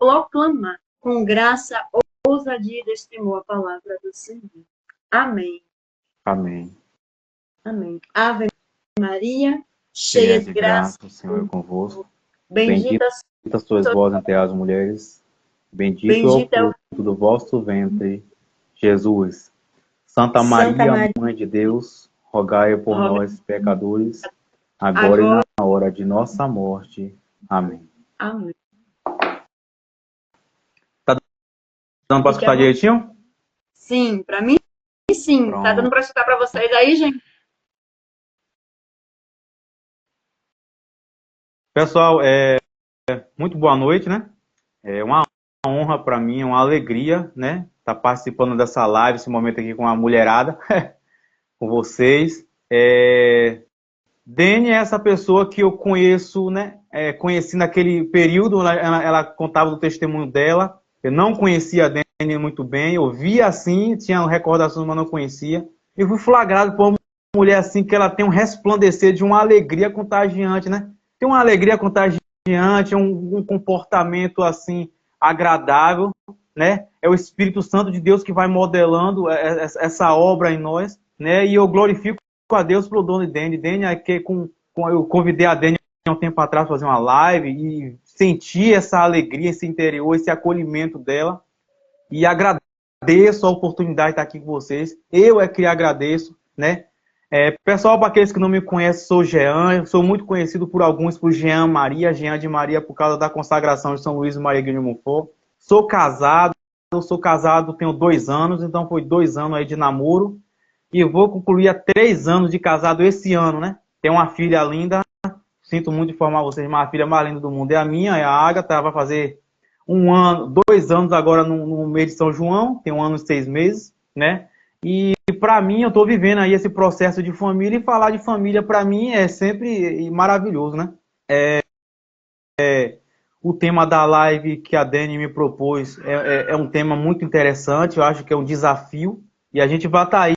proclamar com graça, ousadia e destemor a palavra do Senhor. Amém. Amém. Amém. Ave Maria, Cheia cheia de de graça, graça, o Senhor é convosco. bendita, Bendita sois vós entre as mulheres. Bendito é o bendita é o fruto do vosso ventre, Jesus. Santa Santa Maria, Maria, Mãe de Deus, rogai por roga nós, pecadores, agora e agora. na hora de nossa morte. Amém. Amém. Tá dando para Fique à escutar vontade. direitinho? Sim, para mim, sim. Tá dando Pronto. para escutar para vocês aí, gente? Pessoal, muito boa noite, né? É uma honra para mim, uma alegria, né? Estar participando dessa live, esse momento aqui com a mulherada, com vocês. Dene é essa pessoa que eu conheço, né? Conheci naquele período, ela contava do testemunho dela. Eu não conhecia a Dene muito bem, eu via assim, tinha recordações, mas não conhecia. E fui flagrado por uma mulher assim, que ela tem um resplandecer de uma alegria contagiante, né? Tem uma alegria contagiante, um comportamento assim agradável, né? É o Espírito Santo de Deus que vai modelando essa obra em nós, né? E eu glorifico a Deus pelo dono de Dene. Dene é que eu convidei a Dene há um tempo atrás para fazer uma live e senti essa alegria, esse interior, esse acolhimento dela. E agradeço a oportunidade de estar aqui com vocês. Eu é que agradeço, né? Pessoal, para aqueles que não me conhecem, sou Jean, sou muito conhecido por alguns por Jean Maria, Jean de Maria, por causa da consagração de São Luís e Maria Guilherme Monfort. Sou casado, tenho 2 anos, então foi 2 anos aí de namoro. E vou concluir há 3 anos de casado esse ano, né? Tenho uma filha linda, sinto muito informar vocês, mas a filha mais linda do mundo é a minha, é a Agatha, vai fazer 1 ano, 2 anos agora no mês de São João, tem 1 ano e 6 meses, né? E para mim, eu estou vivendo aí esse processo de família, e falar de família para mim é sempre maravilhoso, né? O tema da live que a Dani me propôs é um tema muito interessante, eu acho que é um desafio, e a gente vai estar aí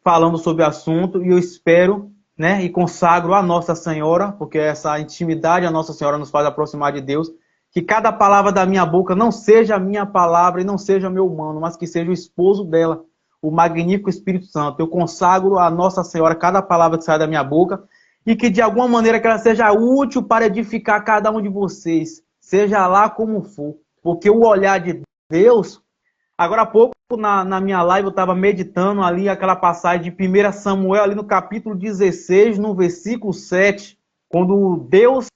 falando sobre o assunto, e eu espero, né, e consagro a Nossa Senhora, porque essa intimidade a Nossa Senhora nos faz aproximar de Deus, que cada palavra da minha boca não seja a minha palavra e não seja meu humano, mas que seja o esposo dela, o magnífico Espírito Santo. Eu consagro a Nossa Senhora cada palavra que sai da minha boca, e que de alguma maneira que ela seja útil para edificar cada um de vocês, seja lá como for, porque o olhar de Deus. Agora há pouco, na minha live, eu estava meditando ali aquela passagem de 1 Samuel, ali no capítulo 16, no versículo 7, quando Deus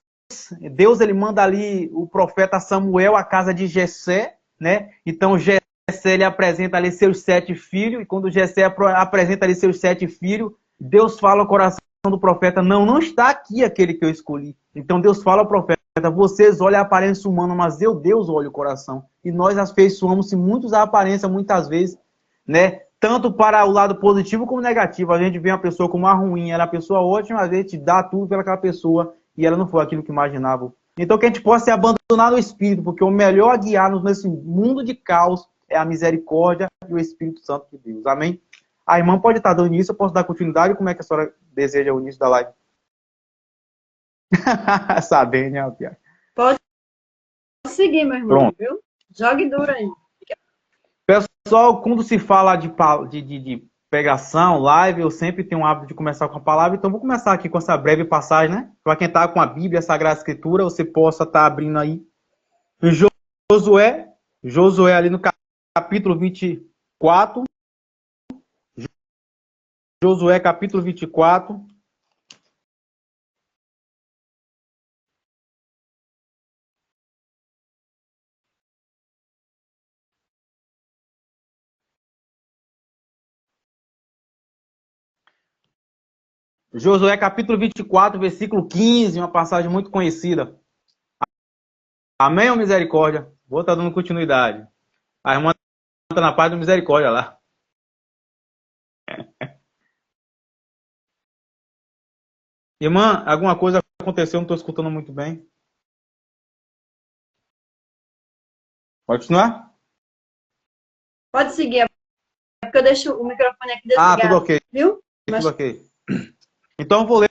ele manda ali o profeta Samuel à casa de Jessé, né? Então Jessé ele apresenta ali seus 7 filhos, e quando Jessé apresenta ali seus 7 filhos, Deus fala ao coração do profeta: não está aqui aquele que eu escolhi. Então Deus fala ao profeta: vocês olham a aparência humana, mas Deus olha o coração. E nós afeiçoamos-se muitos à aparência, muitas vezes, né? Tanto para o lado positivo como negativo. A gente vê uma pessoa como uma ruim, ela é uma pessoa ótima, às vezes dá tudo pelaquela pessoa e ela não foi aquilo que imaginava. Então que a gente possa se abandonar no Espírito, porque o melhor a guiar-nos nesse mundo de caos é a misericórdia e o Espírito Santo de Deus. Amém? A irmã pode estar dando início, eu posso dar continuidade. Como é que a senhora deseja o início da live? Sabendo, né, Pia? Pode seguir, meu irmão, Pronto. viu? Jogue duro aí. Pessoal, quando se fala de pregação, live, eu sempre tenho o hábito de começar com a palavra, então vou começar aqui com essa breve passagem, né? Para quem está com a Bíblia, a Sagrada Escritura, você possa estar abrindo aí. Josué ali no capítulo 24. Josué capítulo 24. Josué capítulo 24, versículo 15, uma passagem muito conhecida. Amém ou misericórdia? Vou estar dando continuidade. A irmã está na paz da misericórdia lá. Irmã, alguma coisa aconteceu, não estou escutando muito bem. Pode continuar? Pode seguir, é porque eu deixo o microfone aqui Tudo desligado, ok. viu? Tudo Mas ok. Então eu vou ler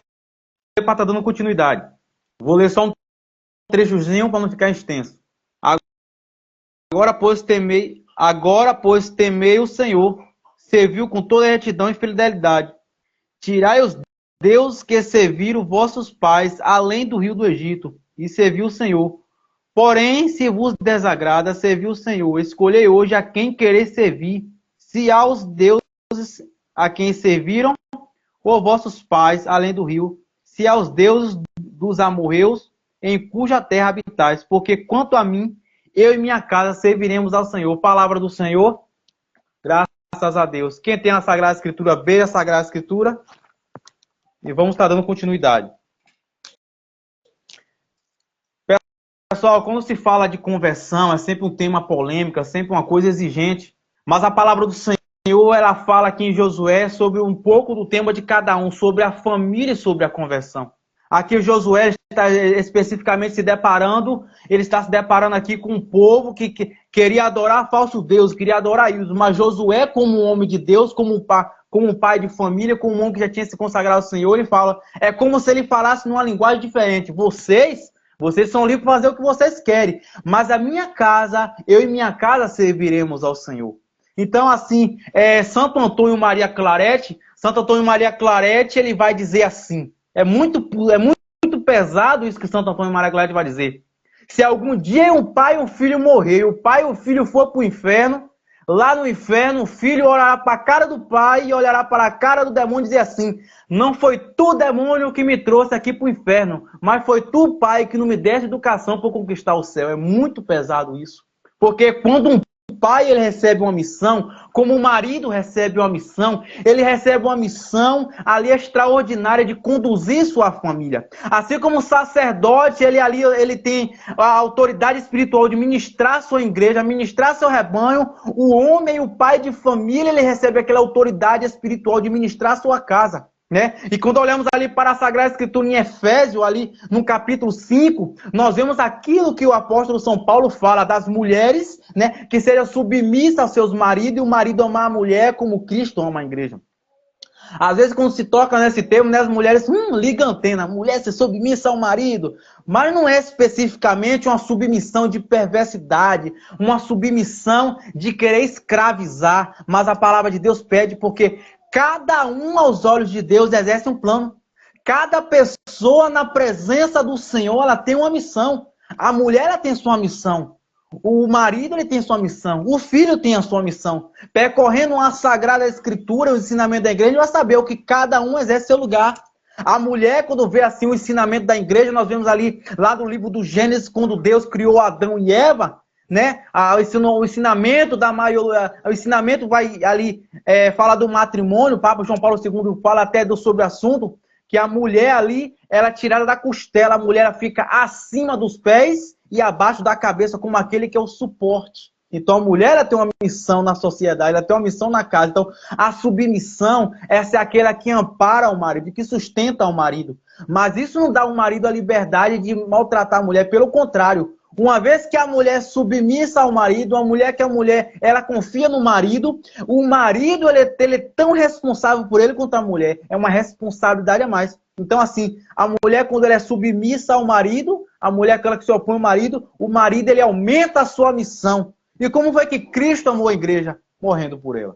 para estar dando continuidade. Vou ler só um trechozinho para não ficar extenso. Agora, pois, temei o Senhor, serviu com toda retidão e fidelidade. Tirai os deuses que serviram vossos pais, além do rio do Egito, e serviu o Senhor. Porém, se vos desagrada, serviu o Senhor. Escolhei hoje a quem querer servir, se aos deuses a quem serviram, ou vossos pais, além do rio, se aos deuses dos amorreus, em cuja terra habitais. Porque quanto a mim, eu e minha casa serviremos ao Senhor. Palavra do Senhor, graças a Deus. Quem tem a Sagrada Escritura, beija a Sagrada Escritura. E vamos estar dando continuidade. Pessoal, quando se fala de conversão, é sempre um tema polêmico, é sempre uma coisa exigente. Mas a palavra do Senhor, ela fala aqui em Josué sobre um pouco do tema de cada um, sobre a família e sobre a conversão. Aqui Josué está especificamente ele está se deparando aqui com um povo que queria adorar falso Deus, queria adorar ídolos. Mas Josué, como um homem de Deus, como um pai de família, como um homem que já tinha se consagrado ao Senhor, ele fala, é como se ele falasse numa linguagem diferente. Vocês são livres para fazer o que vocês querem, mas a minha casa, eu e minha casa serviremos ao Senhor. Então, assim, Santo Antônio Maria Claret, ele vai dizer assim, é muito pesado isso que Santo Antônio Maria Claret vai dizer. Se algum dia um pai e um filho morrer, o pai e o filho for para o inferno, lá no inferno, o filho olhará para a cara do pai e olhará para a cara do demônio e dizer assim, não foi tu, demônio, que me trouxe aqui para o inferno, mas foi tu, pai, que não me deste educação para conquistar o céu. É muito pesado isso. Porque quando um pai ele recebe uma missão, como o marido recebe uma missão, ele recebe uma missão ali extraordinária de conduzir sua família. Assim como o sacerdote, ele tem a autoridade espiritual de ministrar sua igreja, ministrar seu rebanho, o homem, o pai de família, ele recebe aquela autoridade espiritual de ministrar sua casa. Né? E quando olhamos ali para a Sagrada Escritura em Efésios, ali no capítulo 5, nós vemos aquilo que o apóstolo São Paulo fala das mulheres, né? Que sejam submissas aos seus maridos e o marido amar a mulher como Cristo ama a igreja. Às vezes quando se toca nesse termo, né, as mulheres ligam a antena, mulher ser submissa ao marido, mas não é especificamente uma submissão de perversidade, uma submissão de querer escravizar, mas a palavra de Deus pede porque cada um aos olhos de Deus exerce um plano. Cada pessoa na presença do Senhor, ela tem uma missão. A mulher ela tem sua missão. O marido ele tem sua missão. O filho tem a sua missão. Percorrendo a Sagrada Escritura, o ensinamento da igreja, vai saber o que cada um exerce seu lugar. A mulher, quando vê assim o ensinamento da igreja, nós vemos ali, lá no livro do Gênesis, quando Deus criou Adão e Eva, né? O ensinamento o ensinamento vai ali falar do matrimônio. O Papa João Paulo II fala até sobre o assunto, que a mulher ali, ela é tirada da costela, a mulher ela fica acima dos pés e abaixo da cabeça, como aquele que é o suporte. Então a mulher ela tem uma missão na sociedade, ela tem uma missão na casa. Então a submissão, essa é aquela que ampara o marido, que sustenta o marido. Mas isso não dá ao marido a liberdade de maltratar a mulher, pelo contrário. Uma vez que a mulher é submissa ao marido, ela confia no marido, o marido ele é tão responsável por ele quanto a mulher. É uma responsabilidade a mais. Então, assim, a mulher, quando ela é submissa ao marido, a mulher aquela que se opõe ao marido, o marido ele aumenta a sua missão. E como foi que Cristo amou a igreja? Morrendo por ela.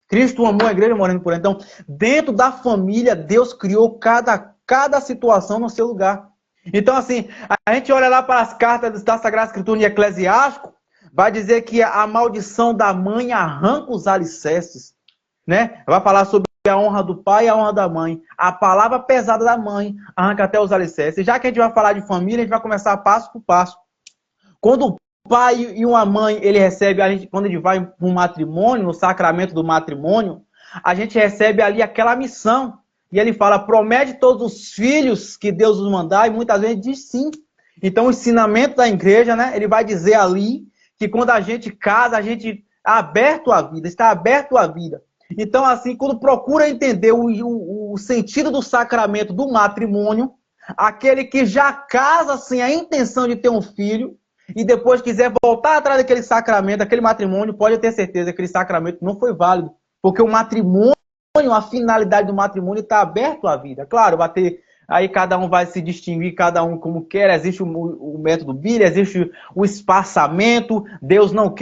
Cristo amou a igreja morrendo por ela. Então, dentro da família, Deus criou cada situação no seu lugar. Então, assim, a gente olha lá para as cartas da Sagrada Escritura em Eclesiástico, vai dizer que a maldição da mãe arranca os alicerces, né? Vai falar sobre a honra do pai e a honra da mãe. A palavra pesada da mãe arranca até os alicerces. Já que a gente vai falar de família, a gente vai começar passo por passo. Quando o pai e uma mãe, ele recebe, quando ele vai para um matrimônio, no sacramento do matrimônio, a gente recebe ali aquela missão. E ele fala, promete todos os filhos que Deus nos mandar, e muitas vezes diz sim. Então o ensinamento da igreja, né, ele vai dizer ali que quando a gente casa, a gente está aberto à vida, está aberto à vida. Então assim, quando procura entender o sentido do sacramento do matrimônio, aquele que já casa sem a intenção de ter um filho, e depois quiser voltar atrás daquele sacramento, daquele matrimônio, pode ter certeza que aquele sacramento não foi válido, porque o matrimônio, a finalidade do matrimônio está aberto à vida. Claro, vai ter aí cada um vai se distinguir, cada um como quer, existe o método Billy, existe o espaçamento, Deus não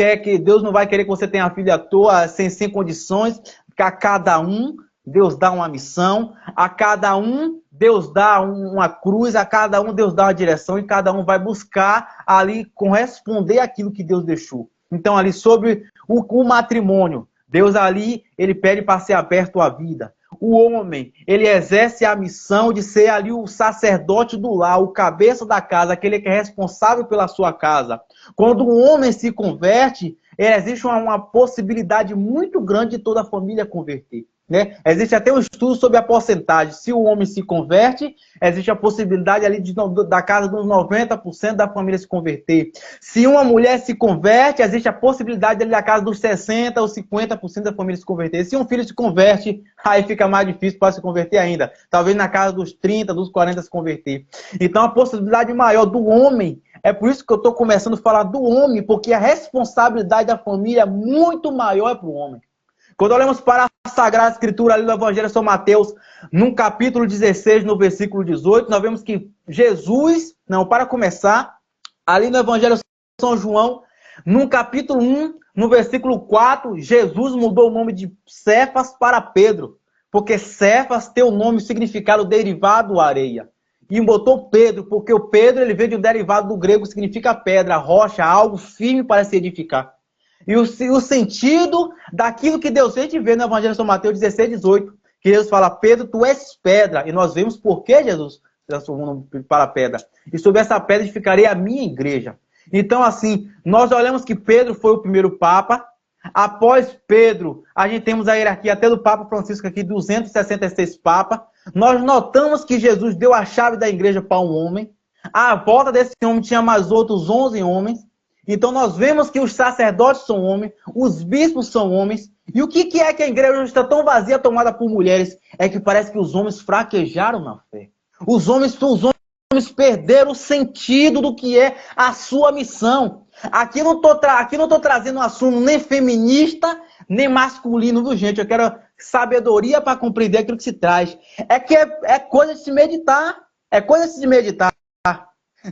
vai querer que você tenha filho à toa, sem condições, que a cada um Deus dá uma missão, a cada um Deus dá uma cruz, a cada um Deus dá uma direção, e cada um vai buscar ali corresponder àquilo que Deus deixou. Então ali sobre o matrimônio, Deus ali, ele pede para ser aberto à vida. O homem, ele exerce a missão de ser ali o sacerdote do lar, o cabeça da casa, aquele que é responsável pela sua casa. Quando um homem se converte, existe uma possibilidade muito grande de toda a família converter. Né? Existe até um estudo sobre a porcentagem. Se o homem se converte, existe a possibilidade ali da casa dos 90% da família se converter. Se uma mulher se converte, existe a possibilidade ali da casa dos 60% ou 50% da família se converter. Se um filho se converte, aí fica mais difícil para se converter ainda. Talvez na casa dos 30%, dos 40% se converter. Então a possibilidade maior do homem, é por isso que eu estou começando a falar do homem, porque a responsabilidade da família é muito maior para o homem. Quando olhamos para a Sagrada Escritura, ali no Evangelho de São Mateus, no capítulo 16, no versículo 18, nós vemos que Jesus, para começar, ali no Evangelho de São João, no capítulo 1, no versículo 4, Jesus mudou o nome de Cefas para Pedro, porque Cefas tem o nome, o significado derivado areia. E botou Pedro, porque o Pedro ele veio de um derivado do grego, significa pedra, rocha, algo firme para se edificar. E o sentido daquilo que Deus fez, a gente vê no Evangelho de São Mateus 16, 18, que Jesus fala, Pedro, tu és pedra. E nós vemos por que Jesus transformou para pedra. E sobre essa pedra edificarei a minha igreja. Então, assim, nós olhamos que Pedro foi o primeiro Papa. Após Pedro, a gente temos a hierarquia até do Papa Francisco aqui, 266 Papas. Nós notamos que Jesus deu a chave da igreja para um homem. À volta desse homem tinha mais outros 11 homens. Então nós vemos que os sacerdotes são homens, os bispos são homens. E o que é que a igreja está tão vazia, tomada por mulheres? É que parece que os homens fraquejaram na fé. Os homens perderam o sentido do que é a sua missão. Aqui não estou trazendo um assunto nem feminista, nem masculino, viu, gente? Eu quero sabedoria para compreender aquilo que se traz. É coisa de se meditar. É coisa de se meditar.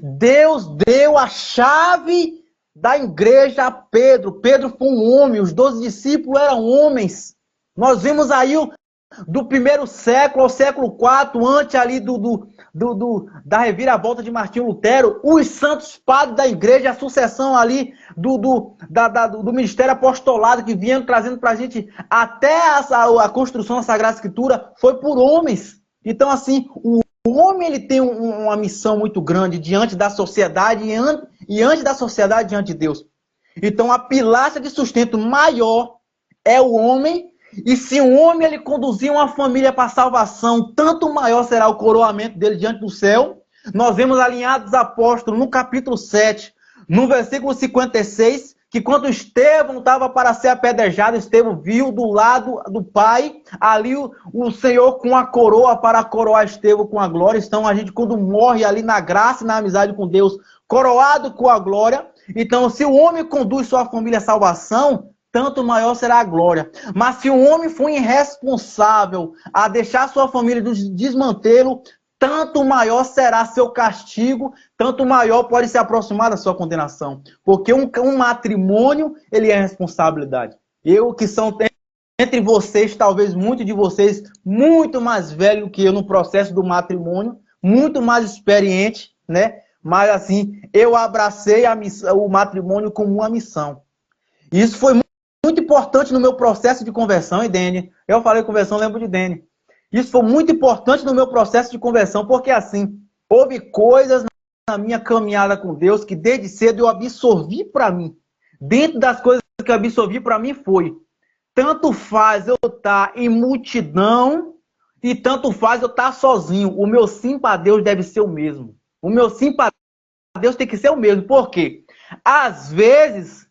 Deus deu a chave da igreja a Pedro. Pedro foi um homem, os 12 discípulos eram homens. Nós vimos aí do primeiro século ao século IV, antes ali da reviravolta de Martinho Lutero, os santos padres da igreja, a sucessão ali do ministério apostolado que vinham trazendo para a gente até a construção da Sagrada Escritura, foi por homens. Então, assim, o homem ele tem uma missão muito grande diante da sociedade e antes da sociedade diante de Deus. Então a pilastra de sustento maior é o homem, e se o homem ele conduzir uma família para a salvação, tanto maior será o coroamento dele diante do céu. Nós vemos alinhados dos apóstolos no capítulo 7, no versículo 56, que quando Estevão estava para ser apedrejado, Estevão viu do lado do Pai, ali o Senhor com a coroa para coroar Estevão com a glória. Então a gente quando morre ali na graça e na amizade com Deus, coroado com a glória. Então se o homem conduz sua família à salvação, tanto maior será a glória. Mas se o homem for irresponsável a deixar sua família desmantê-lo, tanto maior será seu castigo, tanto maior pode se aproximar da sua condenação. Porque um matrimônio, ele é responsabilidade. Eu que são entre vocês, talvez muitos de vocês, muito mais velho que eu no processo do matrimônio, muito mais experiente, né? Mas assim, eu abracei o matrimônio como uma missão. E isso foi muito importante no meu processo de conversão, e Dene, eu falei conversão, lembro de Dene. Isso foi muito importante no meu processo de conversão, porque assim, houve coisas na minha caminhada com Deus que desde cedo eu absorvi para mim. Dentro das coisas que eu absorvi para mim foi, tanto faz eu estar em multidão e tanto faz eu estar sozinho. O meu sim para Deus deve ser o mesmo. O meu sim para Deus tem que ser o mesmo. Por quê? Às vezes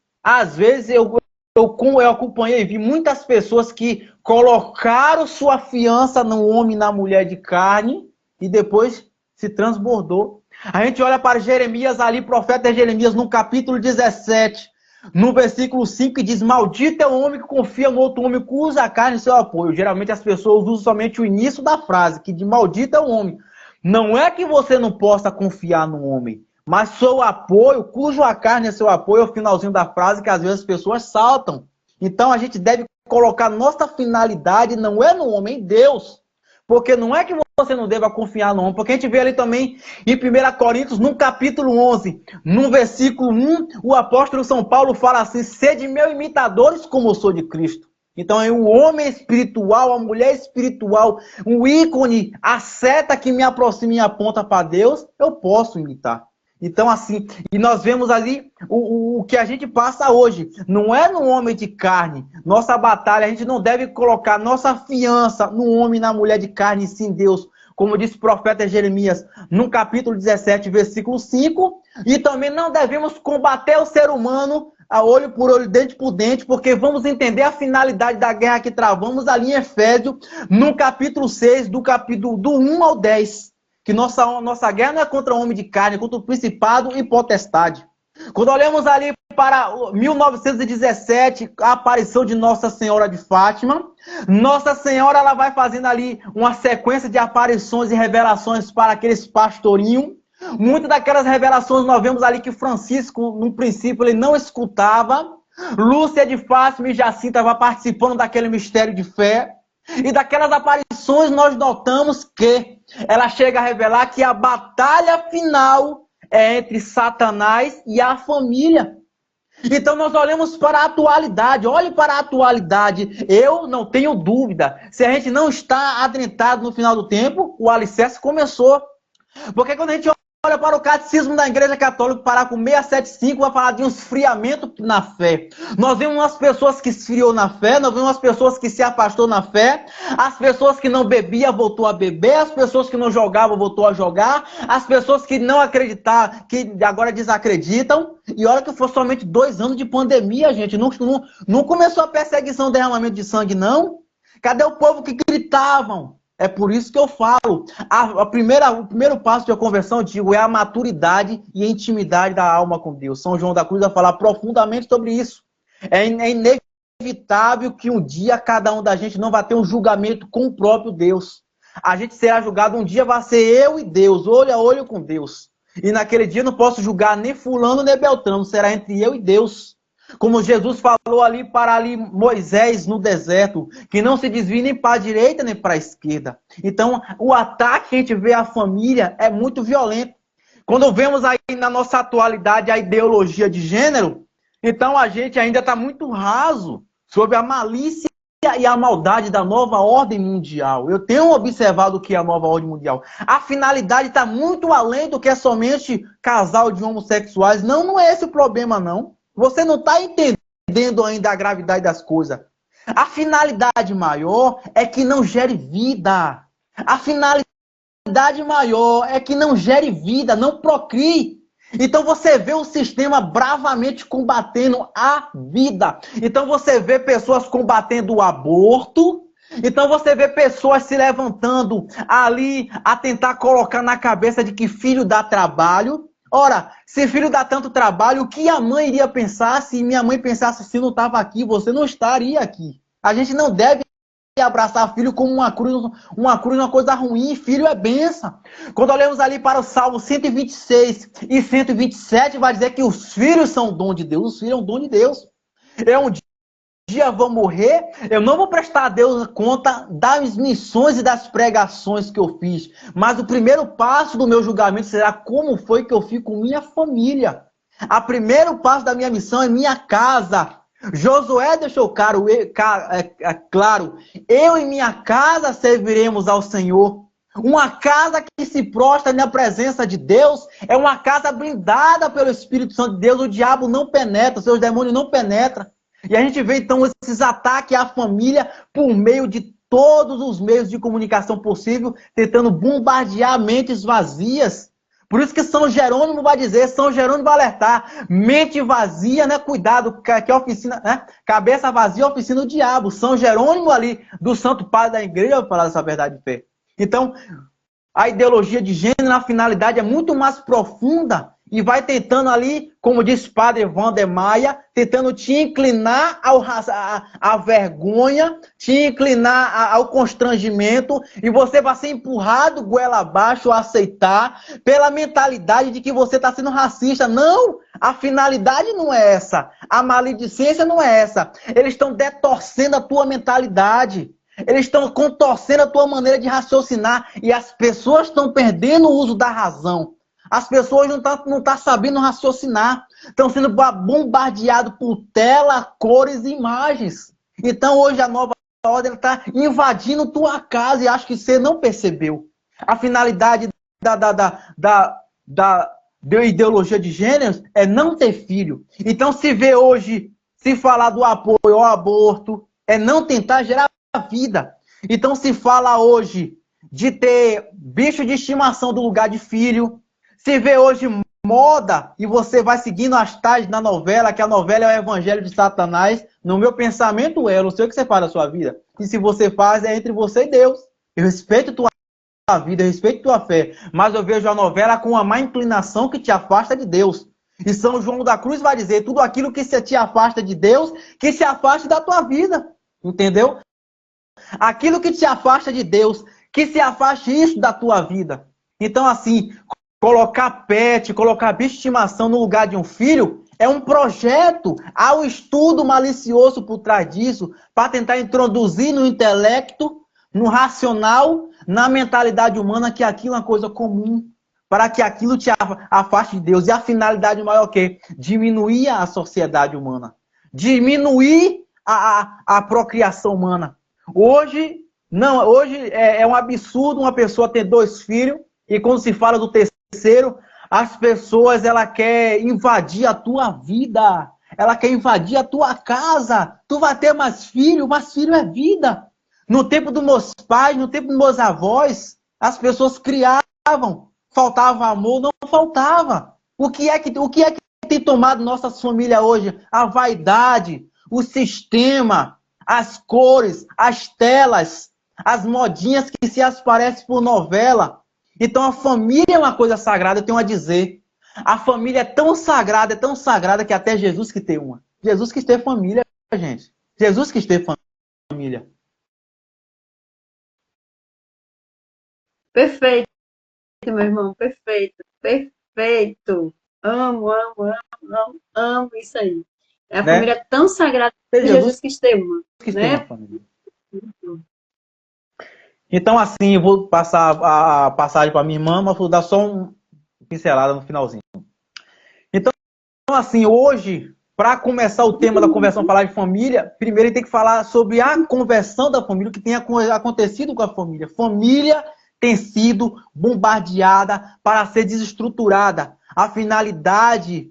eu acompanhei e vi muitas pessoas que colocaram sua fiança no homem e na mulher de carne e depois se transbordou. A gente olha para Jeremias ali, profeta Jeremias, no capítulo 17, no versículo 5, que diz, maldito é o homem que confia no outro homem, que usa a carne em seu apoio. Geralmente as pessoas usam somente o início da frase, que de maldito é o homem. Não é que você não possa confiar no homem, mas seu apoio, cujo a carne é seu apoio, é o finalzinho da frase que às vezes as pessoas saltam. Então a gente deve colocar nossa finalidade, não é no homem, em Deus. Porque não é que você não deva confiar no homem, porque a gente vê ali também em 1 Coríntios, no capítulo 11, no versículo 1, o apóstolo São Paulo fala assim: sede meus imitadores como eu sou de Cristo. Então é o homem espiritual, a mulher espiritual, um ícone, a seta que me aproxima e aponta para Deus, eu posso imitar. Então assim, e nós vemos ali o que a gente passa hoje, não é no homem de carne. Nossa batalha, a gente não deve colocar nossa fiança no homem e na mulher de carne, e sim Deus. Como disse o profeta Jeremias, no capítulo 17, versículo 5, e também não devemos combater o ser humano a olho por olho, dente por dente, porque vamos entender a finalidade da guerra que travamos ali em Efésios, no capítulo 6, do 1 ao 10. Que nossa guerra não é contra o homem de carne, é contra o principado e potestade. Quando olhamos ali para 1917, a aparição de Nossa Senhora de Fátima, Nossa Senhora ela vai fazendo ali uma sequência de aparições e revelações para aqueles pastorinhos. Muitas daquelas revelações nós vemos ali que Francisco, no princípio, ele não escutava. Lúcia de Fátima e Jacinta estavam participando daquele mistério de fé. E daquelas aparições nós notamos que ela chega a revelar que a batalha final é entre Satanás e a família. Então nós olhamos para a atualidade, olhe para a atualidade. Eu não tenho dúvida, se a gente não está adentrado no final do tempo, o alicerce começou. Porque quando a gente olha para o catecismo da Igreja Católica, parar com 675, vai falar de um esfriamento na fé. Nós vemos umas pessoas que esfriou na fé, nós vemos umas pessoas que se afastou na fé, as pessoas que não bebia voltou a beber, as pessoas que não jogavam voltou a jogar, as pessoas que não acreditavam, que agora desacreditam. E olha que foi somente 2 anos de pandemia, gente. Não começou a perseguição, derramamento de sangue, não. Cadê o povo que gritavam? É por isso que eu falo, o primeiro passo de conversão, eu digo, é a maturidade e a intimidade da alma com Deus. São João da Cruz vai falar profundamente sobre isso. É inevitável que um dia cada um da gente não vai ter um julgamento com o próprio Deus. A gente será julgado, um dia vai ser eu e Deus, olho a olho com Deus. E naquele dia eu não posso julgar nem fulano nem Beltrano, será entre eu e Deus. Como Jesus falou ali para Moisés no deserto, que não se desvie nem para a direita nem para a esquerda. Então, o ataque que a gente vê à família é muito violento. Quando vemos aí na nossa atualidade a ideologia de gênero, então a gente ainda está muito raso sobre a malícia e a maldade da nova ordem mundial. Eu tenho observado o que é a nova ordem mundial. A finalidade está muito além do que é somente casal de homossexuais. Não é esse o problema, não. Você não está entendendo ainda a gravidade das coisas. A finalidade maior é que não gere vida. A finalidade maior é que não gere vida, não procrie. Então você vê o sistema bravamente combatendo a vida. Então você vê pessoas combatendo o aborto. Então você vê pessoas se levantando ali a tentar colocar na cabeça de que filho dá trabalho. Ora, se filho dá tanto trabalho, o que a mãe iria pensar se minha mãe pensasse se não estava aqui, você não estaria aqui. A gente não deve abraçar filho como uma cruz é uma coisa ruim, filho é bênção. Quando olhamos ali para o Salmo 126 e 127, vai dizer que os filhos são dom de Deus, os filhos são dom de Deus. É um dia vou morrer, eu não vou prestar a Deus conta das missões e das pregações que eu fiz, mas o primeiro passo do meu julgamento será como foi que eu fiz com minha família. O primeiro passo da minha missão é minha casa. Josué deixou claro, eu e minha casa serviremos ao Senhor. Uma casa que se prostra na presença de Deus é uma casa blindada pelo Espírito Santo de Deus. O diabo não penetra, seus demônios não penetram. E a gente vê, então, esses ataques à família por meio de todos os meios de comunicação possível, tentando bombardear mentes vazias. Por isso que São Jerônimo vai dizer, São Jerônimo vai alertar, mente vazia, né? Cuidado, que é oficina, né? Cabeça vazia, oficina do diabo. São Jerônimo ali, do Santo Padre da Igreja, vai falar dessa verdade de fé. Então, a ideologia de gênero, na finalidade, é muito mais profunda e vai tentando ali, como diz Padre Wander Maia, tentando te inclinar à vergonha, te inclinar ao constrangimento, e você vai ser empurrado goela abaixo a aceitar, pela mentalidade de que você está sendo racista. Não! A finalidade não é essa. A maledicência não é essa. Eles estão detorcendo a tua mentalidade. Eles estão contorcendo a tua maneira de raciocinar. E as pessoas estão perdendo o uso da razão. As pessoas não estão sabendo raciocinar. Estão sendo bombardeados por tela, cores e imagens. Então hoje a nova ordem está invadindo tua casa e acho que você não percebeu. A finalidade da ideologia de gêneros é não ter filho. Então se vê hoje, se falar do apoio ao aborto, é não tentar gerar vida. Então se fala hoje de ter bicho de estimação do lugar de filho. Se vê hoje moda e você vai seguindo as tags na novela, que a novela é o evangelho de Satanás. No meu pensamento eu não sei o que você faz da sua vida. E se você faz, é entre você e Deus. Eu respeito tua vida, eu respeito tua fé. Mas eu vejo a novela com uma má inclinação que te afasta de Deus. E São João da Cruz vai dizer, tudo aquilo que te afasta de Deus, que se afaste da tua vida. Entendeu? Aquilo que te afasta de Deus, que se afaste isso da tua vida. Então assim, colocar pet, colocar bicho de estimação no lugar de um filho é um projeto. Há um estudo malicioso por trás disso para tentar introduzir no intelecto, no racional, na mentalidade humana que aquilo é uma coisa comum, para que aquilo te afaste de Deus. E a finalidade maior é o quê? Diminuir a sociedade humana. Diminuir a procriação humana. Hoje é um absurdo uma pessoa ter 2 filhos e quando se fala do terceiro, as pessoas, ela quer invadir a tua vida. Ela quer invadir a tua casa. Tu vai ter mais filho é vida. No tempo dos meus pais, no tempo dos meus avós, as pessoas criavam. Faltava amor? Não faltava. O que é que tem tomado nossas famílias hoje? A vaidade, o sistema, as cores, as telas, as modinhas que se aparecem por novela. Então a família é uma coisa sagrada, eu tenho a dizer. A família é tão sagrada que até Jesus quis ter uma. Jesus quis ter família, gente. Jesus quis ter família. Perfeito, meu irmão, perfeito, perfeito. Amo, amo isso aí. É a família tão sagrada que Jesus quis ter uma. Quis ter uma família. Então, assim, eu vou passar a passagem para minha irmã, mas vou dar só uma pincelada no finalzinho. Então, assim, hoje, para começar o tema da conversão, falar de família, primeiro ele tem que falar sobre a conversão da família, o que tem acontecido com a família. Família tem sido bombardeada para ser desestruturada. A finalidade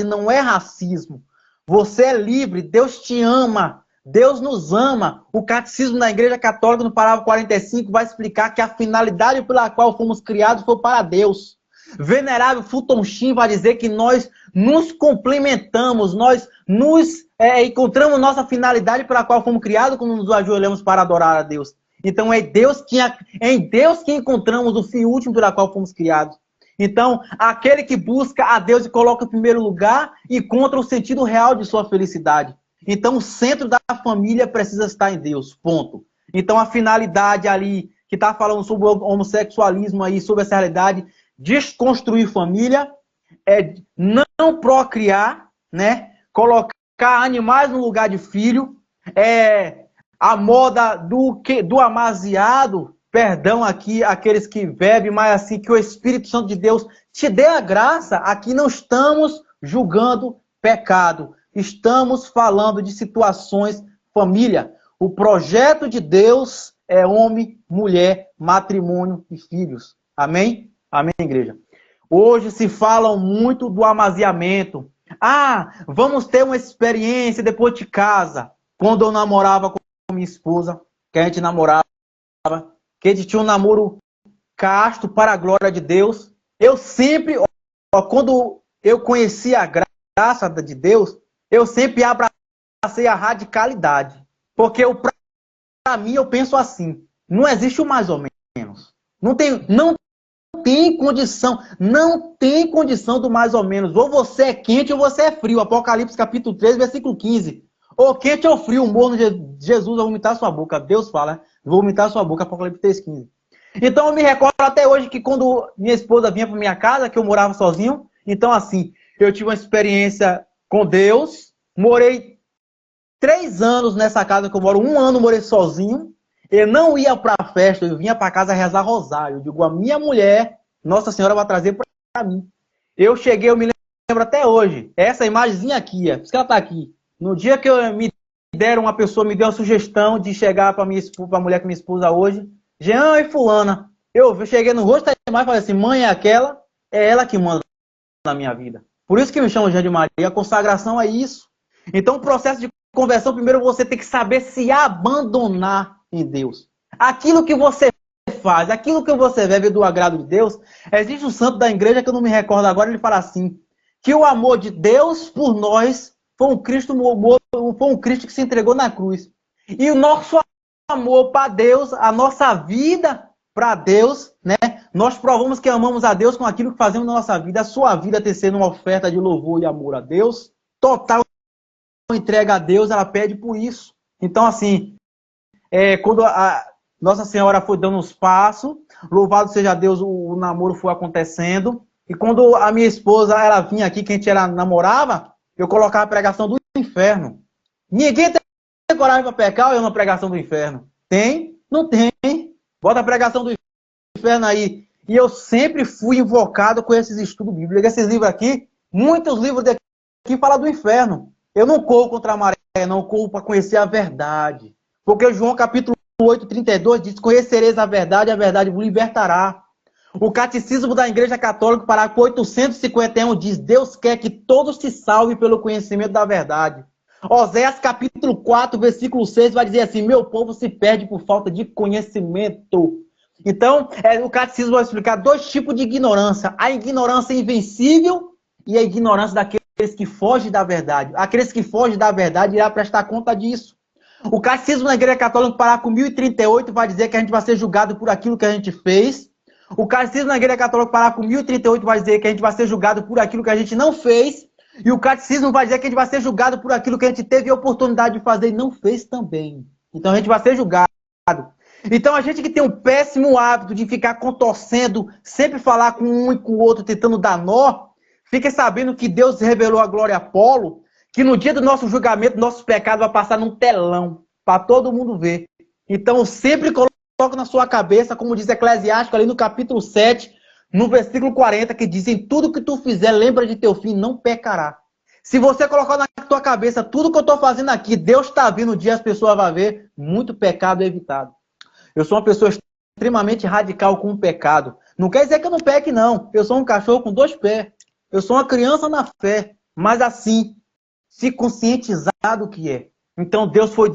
não é racismo. Você é livre, Deus te ama. Deus nos ama. O catecismo da Igreja Católica, no parágrafo 45, vai explicar que a finalidade pela qual fomos criados foi para Deus. Venerável Fulton Sheen vai dizer que nós nos complementamos, nós encontramos nossa finalidade pela qual fomos criados quando nos ajoelhamos para adorar a Deus. Então é em Deus que encontramos o fim último pela qual fomos criados. Então, aquele que busca a Deus e coloca em primeiro lugar, encontra o sentido real de sua felicidade. Então, o centro da família precisa estar em Deus, ponto. Então, a finalidade ali, que está falando sobre o homossexualismo aí, sobre essa realidade, desconstruir família, é não procriar, né? Colocar animais no lugar de filho, a moda do amaziado, perdão aqui, aqueles que bebem, mas assim, que o Espírito Santo de Deus te dê a graça. Aqui não estamos julgando pecado. Estamos falando de situações, família. O projeto de Deus é homem, mulher, matrimônio e filhos. Amém? Amém, igreja? Hoje se fala muito do amaziamento. Ah, vamos ter uma experiência depois de casa. Quando eu namorava com minha esposa, que a gente namorava, que a gente tinha um namoro casto para a glória de Deus. Eu sempre, quando eu conheci a graça de Deus, eu sempre abracei a radicalidade. Porque para mim, eu penso assim, não existe o mais ou menos. Não tem tem condição, não tem condição do mais ou menos. Ou você é quente ou você é frio. Apocalipse capítulo 3, versículo 15. Ou quente ou frio, o morno de Jesus vai vomitar sua boca. Deus fala, né? Vou vomitar sua boca, Apocalipse 3,15. Então eu me recordo até hoje que quando minha esposa vinha para minha casa, que eu morava sozinho, então assim, eu tive uma experiência com Deus, morei 3 anos nessa casa que eu moro, 1 ano morei sozinho, eu não ia para a festa, eu vinha para casa rezar rosário. Eu digo, a minha mulher, Nossa Senhora vai trazer para mim. Eu cheguei, eu me lembro até hoje, essa imagenzinha aqui, por isso que ela está aqui. No dia que uma pessoa me deu a sugestão de chegar para a mulher que me esposa hoje, Jean e fulana. Eu cheguei no rosto da imagem e falei assim, mãe é aquela, é ela que manda na minha vida. Por isso que me chamam Jean de Maria, a consagração é isso. Então o processo de conversão, primeiro você tem que saber se abandonar em Deus. Aquilo que você faz, aquilo que você vive do agrado de Deus, existe um santo da igreja que eu não me recordo agora, ele fala assim, que o amor de Deus por nós foi um Cristo que se entregou na cruz. E o nosso amor para Deus, a nossa vida para Deus, né? Nós provamos que amamos a Deus com aquilo que fazemos na nossa vida. A sua vida ter sido uma oferta de louvor e amor a Deus, total entrega a Deus, ela pede por isso. Então, assim, quando a Nossa Senhora foi dando os passos, louvado seja Deus, o namoro foi acontecendo. E quando a minha esposa, ela vinha aqui, que a gente namorava, eu colocava a pregação do inferno. Ninguém tem coragem para pecar ou eu na pregação do inferno? Tem? Não tem. Bota a pregação do inferno aí. E eu sempre fui invocado com esses estudos bíblicos. Esses livros aqui, muitos livros daqui falam do inferno. Eu não corro contra a maré, não corro para conhecer a verdade. Porque João capítulo 8, 32 diz, conhecereis a verdade vos libertará. O Catecismo da Igreja Católica, parágrafo 851, diz, Deus quer que todos se salvem pelo conhecimento da verdade. Oséias capítulo 4, versículo 6 vai dizer assim, meu povo se perde por falta de conhecimento. Então, o Catecismo vai explicar 2 tipos de ignorância. A ignorância invencível e a ignorância daqueles que fogem da verdade. Aqueles que fogem da verdade irá prestar conta disso. O Catecismo da Igreja Católica, parágrafo 1038, vai dizer que a gente vai ser julgado por aquilo que a gente fez. O Catecismo da Igreja Católica, parágrafo 1038, vai dizer que a gente vai ser julgado por aquilo que a gente não fez. E o Catecismo vai dizer que a gente vai ser julgado por aquilo que a gente teve a oportunidade de fazer e não fez também. Então a gente vai ser julgado. Então a gente que tem um péssimo hábito de ficar contorcendo, sempre falar com um e com o outro, tentando dar nó, fique sabendo que Deus revelou a glória a Apolo, que no dia do nosso julgamento, nossos pecados vai passar num telão, para todo mundo ver. Então sempre coloque na sua cabeça, como diz Eclesiástico ali no capítulo 7, no versículo 40, que diz, em tudo que tu fizer, lembra de teu fim, não pecará. Se você colocar na tua cabeça, tudo que eu estou fazendo aqui, Deus está vindo, um dia as pessoas vão ver, muito pecado é evitado. Eu sou uma pessoa extremamente radical com o pecado. Não quer dizer que eu não peque, não. Eu sou um cachorro com 2 pés. Eu sou uma criança na fé. Mas assim, se conscientizar do que é. Então Deus foi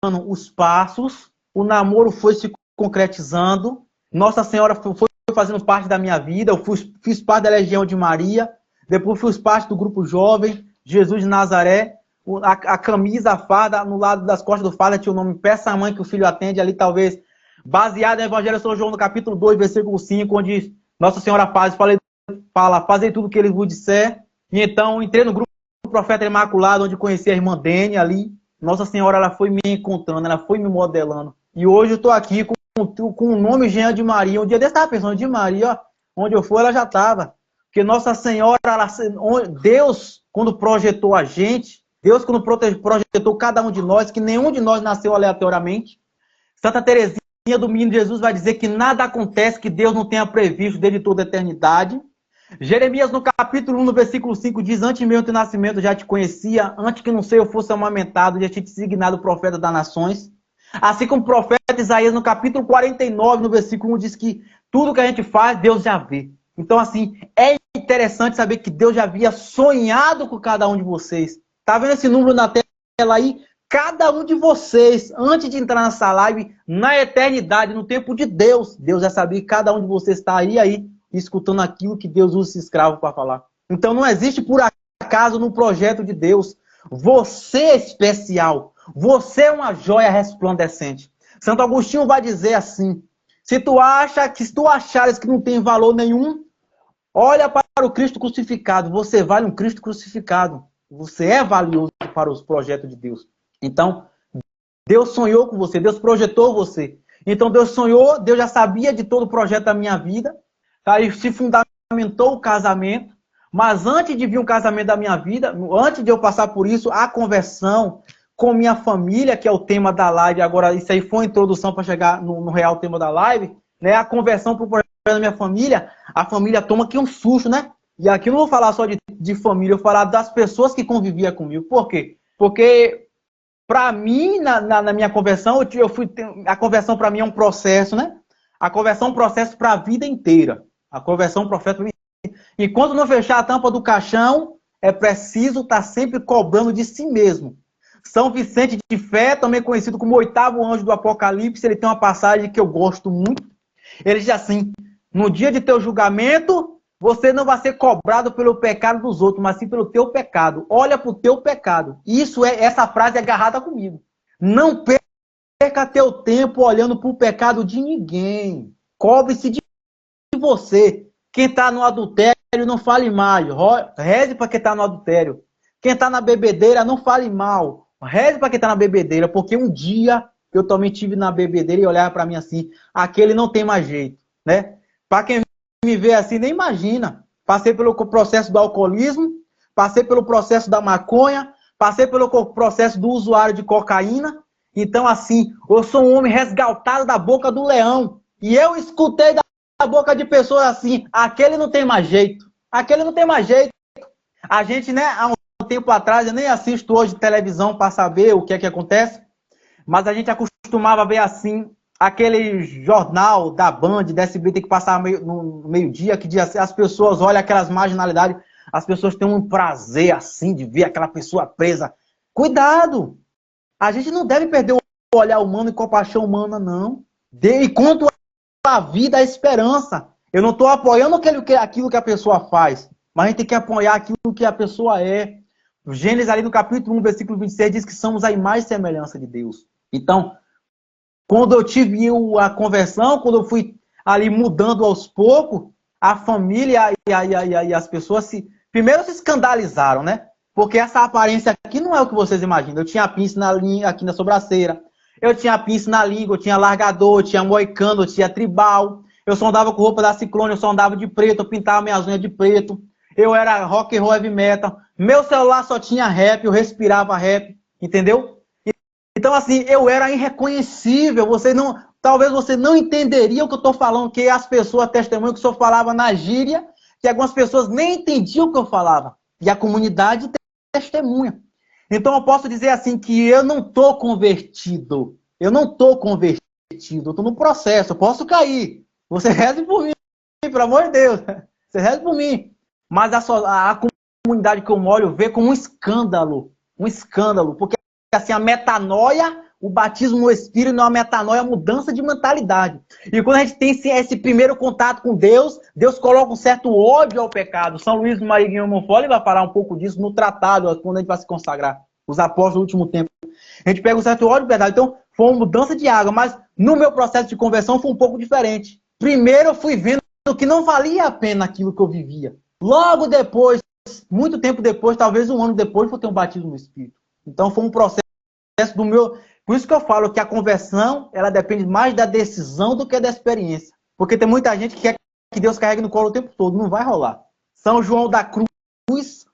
dando os passos, o namoro foi se concretizando, Nossa Senhora foi fazendo parte da minha vida, eu fiz parte da Legião de Maria, depois fiz parte do grupo jovem, Jesus de Nazaré, a camisa, a farda, no lado das costas do farda tinha o nome Peça à Mãe que o Filho atende, ali talvez baseado no Evangelho de São João, no capítulo 2, versículo 5, onde Nossa Senhora fala, fazei tudo o que ele vos disser. E então entrei no grupo do Profeta Imaculado, onde conheci a irmã Dene ali. Nossa Senhora, ela foi me encontrando, ela foi me modelando. E hoje eu estou aqui com o nome Jean de Maria. Um dia desse eu estava pensando, de Maria, ó, onde eu for, ela já estava. Porque Nossa Senhora, Deus, quando projetou a gente, Deus, quando projetou cada um de nós, que nenhum de nós nasceu aleatoriamente. Santa Teresinha do Menino Jesus vai dizer que nada acontece que Deus não tenha previsto desde toda a eternidade. Jeremias, no capítulo 1, no versículo 5, diz, antes meu teu nascimento já te conhecia, antes que não sei eu fosse amamentado, já tinha te designado profeta das nações. Assim como o profeta Isaías, no capítulo 49, no versículo 1, diz que tudo que a gente faz, Deus já vê. Então, assim, é interessante saber que Deus já havia sonhado com cada um de vocês. Tá vendo esse número na tela aí? Cada um de vocês, antes de entrar nessa live, na eternidade, no tempo de Deus, Deus já sabia que cada um de vocês está aí, escutando aquilo que Deus usa esse escravo para falar. Então não existe por acaso no projeto de Deus. Você é especial. Você é uma joia resplandecente. Santo Agostinho vai dizer assim, Se tu achares que não tem valor nenhum, olha para o Cristo crucificado. Você vale um Cristo crucificado. Você é valioso para os projetos de Deus. Então, Deus sonhou com você, Deus projetou você. Então, Deus sonhou, Deus já sabia de todo o projeto da minha vida. Aí se fundamentou o casamento. Mas antes de vir um casamento da minha vida, antes de eu passar por isso, a conversão com minha família, que é o tema da live. Agora, isso aí foi uma introdução para chegar no real tema da live, né? A conversão para o projeto da minha família, a família toma aqui um susto, né? E aqui eu não vou falar só de família, eu vou falar das pessoas que conviviam comigo. Por quê? Porque, para mim, na minha conversão, a conversão para mim é um processo, né? A conversão é um processo para a vida inteira. A conversão é um processo para mim. Enquanto não fechar a tampa do caixão, é preciso estar sempre cobrando de si mesmo. São Vicente de Fé, também conhecido como o oitavo anjo do Apocalipse, ele tem uma passagem que eu gosto muito. Ele diz assim: no dia de teu julgamento, você não vai ser cobrado pelo pecado dos outros, mas sim pelo teu pecado. Olha para o teu pecado. Essa frase é agarrada comigo. Não perca teu tempo olhando para o pecado de ninguém. Cobre-se de você. Quem está no adultério, não fale mal. Reze para quem está no adultério. Quem está na bebedeira, não fale mal. Reze para quem está na bebedeira, porque um dia eu também estive na bebedeira e olhava para mim assim, aquele não tem mais jeito, né? Para quem me vê assim, nem imagina. Passei pelo processo do alcoolismo, passei pelo processo da maconha, passei pelo processo do usuário de cocaína. Então, assim, eu sou um homem resgatado da boca do leão. E eu escutei da boca de pessoas assim, aquele não tem mais jeito. Aquele não tem mais jeito. A gente, né, há um tempo atrás, eu nem assisto hoje televisão para saber o que é que acontece, mas a gente acostumava ver assim, aquele jornal da Band, da SBT que passava no meio-dia, que dizia assim, as pessoas olham aquelas marginalidades, as pessoas têm um prazer assim de ver aquela pessoa presa. Cuidado! A gente não deve perder o olhar humano e compaixão humana, não. E quanto a vida, a esperança. Eu não estou apoiando aquilo que a pessoa faz, mas a gente tem que apoiar aquilo que a pessoa é. Gênesis, ali no capítulo 1, versículo 26, diz que somos a imagem e semelhança de Deus. Então, quando eu tive a conversão, quando eu fui ali mudando aos poucos, a família e as pessoas primeiro se escandalizaram, né? Porque essa aparência aqui não é o que vocês imaginam. Eu tinha pince aqui na sobrancelha, eu tinha pince na língua, eu tinha largador, eu tinha moicano, eu tinha tribal. Eu só andava com roupa da Ciclone, eu só andava de preto, eu pintava minhas unhas de preto. Eu era rock and roll, heavy metal. Meu celular só tinha rap, eu respirava rap, entendeu? Então, assim, eu era irreconhecível. Talvez você não entenderia o que eu estou falando, que as pessoas testemunham que o senhor falava na gíria, que algumas pessoas nem entendiam o que eu falava. E a comunidade testemunha. Então, eu posso dizer assim que eu não estou convertido. Eu não estou convertido. Eu estou no processo. Eu posso cair. Você reze por mim, pelo amor de Deus. Você reze por mim. Mas a comunidade que eu moro vê como um escândalo. Um escândalo. Porque assim, a metanoia, o batismo no Espírito não é uma metanoia, é uma mudança de mentalidade. E quando a gente tem esse primeiro contato com Deus, Deus coloca um certo ódio ao pecado. São Luís Maria Guilherme Monfort vai falar um pouco disso no tratado, quando a gente vai se consagrar. Os apóstolos do último tempo. A gente pega um certo ódio ao pecado. Então, foi uma mudança de água. Mas no meu processo de conversão foi um pouco diferente. Primeiro eu fui vendo que não valia a pena aquilo que eu vivia. Logo depois, muito tempo depois, talvez um ano depois, eu ter um batismo no Espírito. Então foi um processo do meu... Por isso que eu falo que a conversão, ela depende mais da decisão do que da experiência. Porque tem muita gente que quer que Deus carregue no colo o tempo todo. Não vai rolar. São João da Cruz,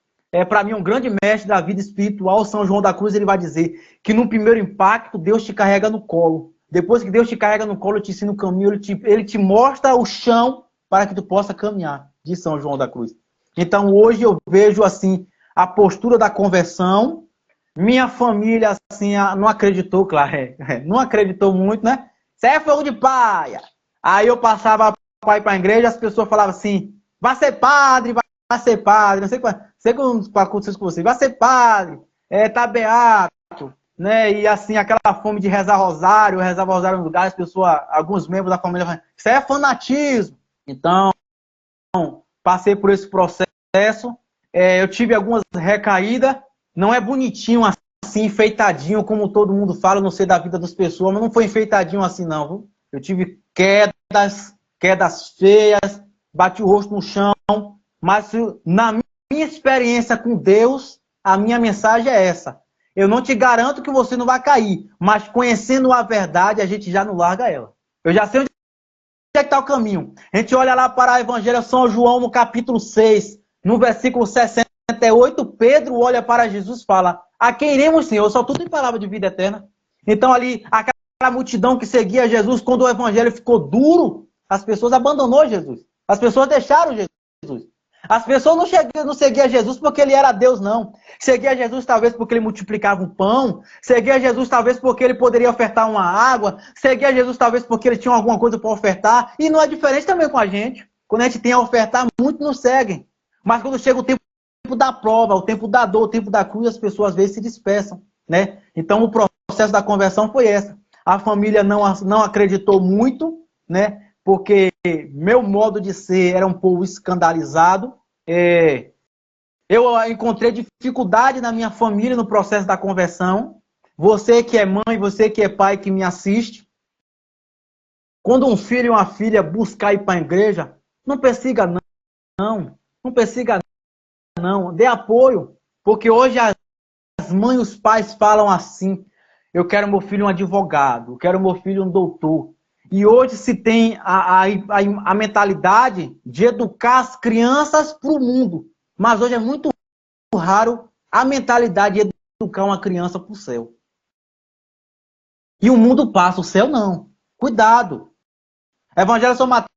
para mim, um grande mestre da vida espiritual. São João da Cruz, ele vai dizer que no primeiro impacto, Deus te carrega no colo. Depois que Deus te carrega no colo, ele te ensina o caminho, ele te mostra o chão para que tu possa caminhar, diz São João da Cruz. Então, hoje eu vejo, assim, a postura da conversão. Minha família, assim, não acreditou, claro, não acreditou muito, né? Isso é fogo de paia. Aí eu passava para ir para a igreja, as pessoas falavam assim, vai ser padre, vai ser padre, não sei o que aconteceu com você, vai ser padre, tá beato, né? E assim, aquela fome de rezar rosário no lugar, as pessoas, alguns membros da família falam, isso é fanatismo. Então, passei por esse processo, eu tive algumas recaídas. Não é bonitinho assim, enfeitadinho, como todo mundo fala, não sei da vida das pessoas, mas não foi enfeitadinho assim não, viu? Eu tive queda, quedas feias, bati o rosto no chão, mas na minha experiência com Deus, a minha mensagem é essa. Eu não te garanto que você não vai cair, mas conhecendo a verdade, a gente já não larga ela. Eu já sei onde é que está o caminho. A gente olha lá para o Evangelho de São João, no capítulo 6, no versículo 68, Pedro olha para Jesus e fala: a quem iremos, Senhor? Só tu tem palavra de vida eterna. Então ali, aquela multidão que seguia Jesus, quando o Evangelho ficou duro, as pessoas abandonou Jesus. As pessoas deixaram Jesus. As pessoas não seguiam Jesus porque ele era Deus, não. Seguia Jesus talvez porque ele multiplicava um pão. Seguia Jesus talvez porque ele poderia ofertar uma água. Seguia Jesus talvez porque ele tinha alguma coisa para ofertar. E não é diferente também com a gente. Quando a gente tem a ofertar, muitos nos seguem. Mas quando chega o tempo da prova, o tempo da dor, o tempo da cruz, as pessoas às vezes se dispersam, né? Então o processo da conversão foi essa. A família não acreditou muito, né? Porque meu modo de ser era um pouco escandalizado. Eu encontrei dificuldade na minha família no processo da conversão. Você que é mãe, você que é pai que me assiste, quando um filho e uma filha buscar ir para a igreja, não persiga não, não persiga não, dê apoio, porque hoje as mães e os pais falam assim: eu quero meu filho um advogado, eu quero meu filho um doutor. E hoje se tem a mentalidade de educar as crianças para o mundo. Mas hoje é muito raro a mentalidade de educar uma criança para o céu. E o mundo passa, o céu não. Cuidado. Evangelho de São Mateus,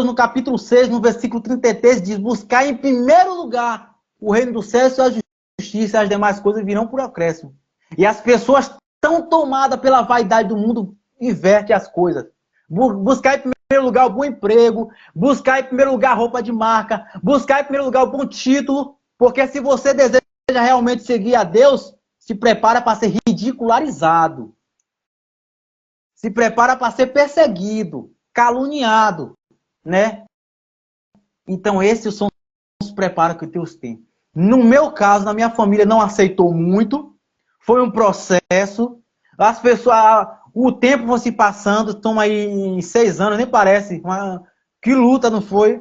no capítulo 6, no versículo 33, diz: buscar em primeiro lugar o reino do céu e sua justiça, e as demais coisas virão por acréscimo. E as pessoas tão tomadas pela vaidade do mundo, inverte as coisas. Buscar em primeiro lugar o bom emprego, buscar em primeiro lugar roupa de marca, buscar em primeiro lugar o bom título, porque se você deseja realmente seguir a Deus, se prepara para ser ridicularizado. Se prepara para ser perseguido, caluniado, né? Então esses são os preparos que Deus tem. No meu caso, na minha família não aceitou muito, foi um processo, as pessoas, o tempo foi se passando, estamos aí em 6 anos, nem parece, que luta não foi,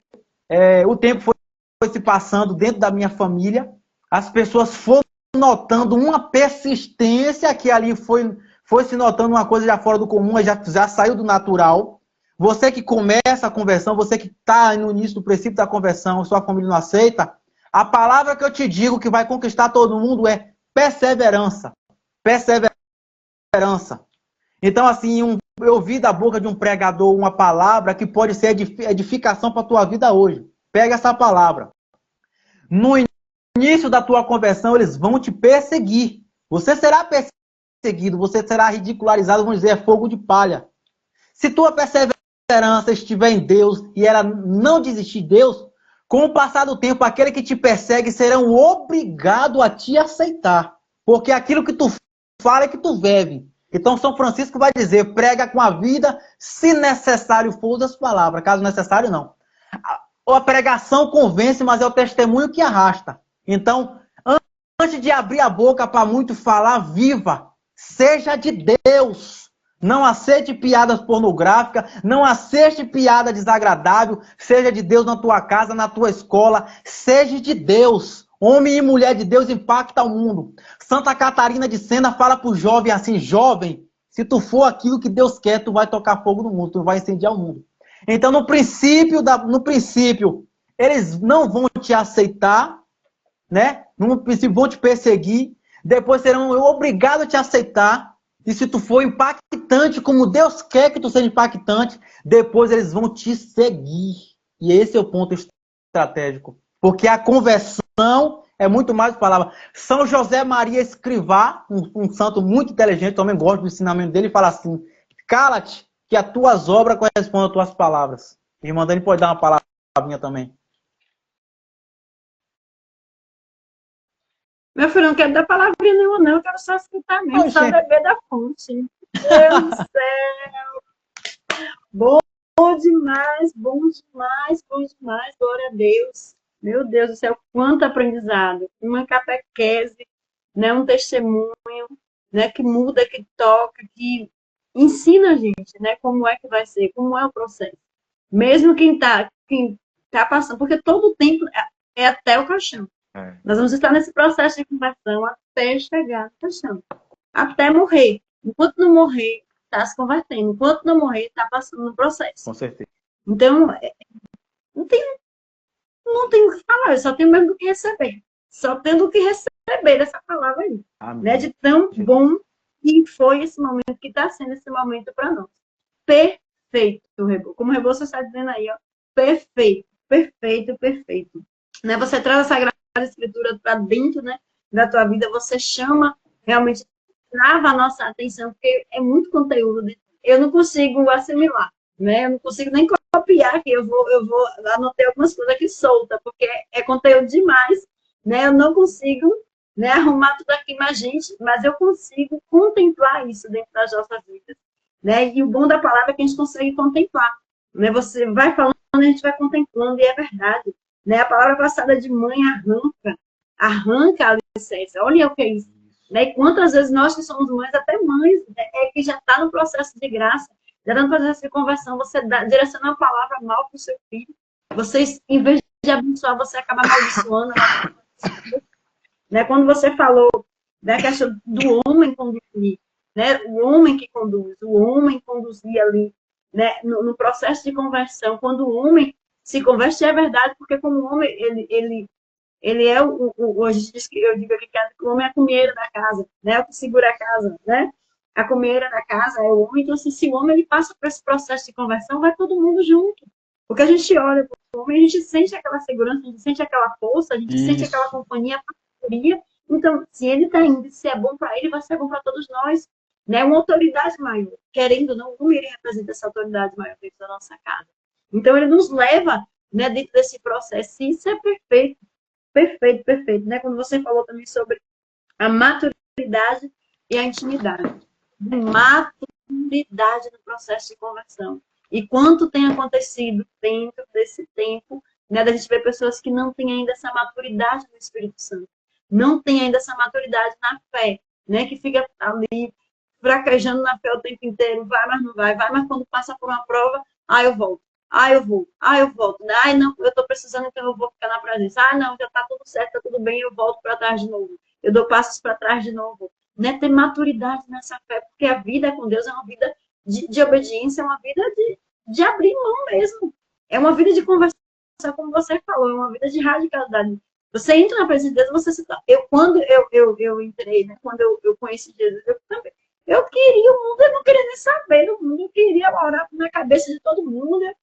o tempo foi se passando dentro da minha família, as pessoas foram notando uma persistência que ali foi se notando uma coisa já fora do comum, já saiu do natural. Você que começa a conversão, você que está no início do princípio da conversão, sua família não aceita, a palavra que eu te digo que vai conquistar todo mundo é perseverança. Perseverança. Então, assim, eu ouvi da boca de um pregador uma palavra que pode ser edificação para a tua vida hoje. Pega essa palavra. No início da tua conversão, eles vão te perseguir. Você será perseguido, você será ridicularizado, vamos dizer, é fogo de palha. Se tua perseverança estiver em Deus e ela não desistir de Deus, com o passar do tempo, aquele que te persegue serão obrigados a te aceitar. Porque aquilo que tu fala é que tu vive. Então São Francisco vai dizer: prega com a vida, se necessário for, usa as palavras, caso necessário não. A pregação convence, mas é o testemunho que arrasta. Então, antes de abrir a boca para muito falar, viva. Seja de Deus. Não aceite piadas pornográficas, não aceite piada desagradável. Seja de Deus na tua casa, na tua escola. Seja de Deus. Homem e mulher de Deus impacta o mundo. Santa Catarina de Sena fala para o jovem assim: jovem, se tu for aquilo que Deus quer, tu vai tocar fogo no mundo, tu vai incendiar o mundo. Então, no princípio, eles não vão te aceitar, né? No princípio, vão te perseguir. Depois serão obrigados a te aceitar. E se tu for impactante, como Deus quer que tu seja impactante, depois eles vão te seguir. E esse é o ponto estratégico. Porque a conversão é muito mais palavra. São José Maria Escrivá, um santo muito inteligente, também gosto do ensinamento dele, fala assim: cala-te, que as tuas obras correspondem às tuas palavras. Irmã Dani pode dar uma palavrinha também. Meu filho, não quero dar palavrinha nenhuma, não. Eu quero só escutar mesmo, só beber da fonte. Deus do céu. Bom demais, bom demais, bom demais. Glória a Deus. Meu Deus do céu, quanto aprendizado. Uma catequese, né? Um testemunho, né? Que muda, que toca, que ensina a gente, né? Como é que vai ser, como é o processo. Mesmo quem tá passando, porque todo o tempo é até o caixão. Nós vamos estar nesse processo de conversão até chegar no caixão. Até morrer. Enquanto não morrer, está se convertendo. Enquanto não morrer, está passando no processo. Com certeza. Então, não tem, não tem o que falar, eu só tenho mesmo do que receber. Só tendo o que receber dessa palavra aí. Né? De tão bom que foi esse momento, que está sendo esse momento para nós. Perfeito, Rebô. Como o Rebô você está dizendo aí, ó. Perfeito, perfeito, perfeito. Né? Você traz a Sagrada Escritura para dentro, né, da tua vida, você chama, realmente trava a nossa atenção, porque é muito conteúdo. Eu não consigo assimilar, né? Eu não consigo nem copiar aqui. Eu vou anotei algumas coisas aqui solta, porque é conteúdo demais, né? Eu não consigo, né, arrumar tudo aqui, mas eu consigo contemplar isso dentro das nossas vidas, né? E o bom da palavra é que a gente consegue contemplar, né? Você vai falando, a gente vai contemplando, e é verdade, né? A palavra passada de mãe arranca a licença. Olha o que é isso. Né? E quantas vezes nós que somos mães, até mães, né, que já está no processo de graça, já está no processo de conversão, você direciona a palavra mal para o seu filho, vocês, em vez de abençoar, você acaba amaldiçoando. Né? Quando você falou da questão do homem conduzir, né? O homem que conduz, o homem conduzir ali, né? No processo de conversão, quando o homem se converte, é verdade, porque como o homem, ele é hoje diz que eu digo aqui que o homem é a comieira da casa, né? O que segura a casa, né? A comieira da casa é o homem. Então, assim, se o homem ele passa por esse processo de conversão, vai todo mundo junto. Porque a gente olha para o homem, a gente sente aquela segurança, a gente sente aquela força, a gente sente aquela companhia, parceria. Então, se ele está indo, se é bom para ele, vai ser bom para todos nós. Né? Uma autoridade maior. Querendo ou não, o homem ele representa essa autoridade maior dentro da nossa casa. Então, ele nos leva, né, dentro desse processo. E isso é perfeito. Perfeito, perfeito. Né? Quando você falou também sobre a maturidade e a intimidade. Maturidade no processo de conversão. E quanto tem acontecido dentro desse tempo, né, da gente ver pessoas que não têm ainda essa maturidade no Espírito Santo. Não tem ainda essa maturidade na fé, né, que fica ali fraquejando na fé o tempo inteiro, vai, mas não vai, vai, mas quando passa por uma prova, eu volto. Eu vou. Eu volto. Não, eu estou precisando, então eu vou ficar na presença. Não, já está tudo certo, está tudo bem, eu volto para trás de novo. Eu dou passos para trás de novo. Né? Ter maturidade nessa fé, porque a vida com Deus é uma vida de obediência, é uma vida de abrir mão mesmo. É uma vida de conversa, como você falou, é uma vida de radicalidade. Você entra na presença de Deus, você se... Quando eu entrei, né? Quando eu conheci Jesus, eu também. Eu queria o mundo, eu não queria nem saber do mundo, eu queria orar na cabeça de todo mundo, eu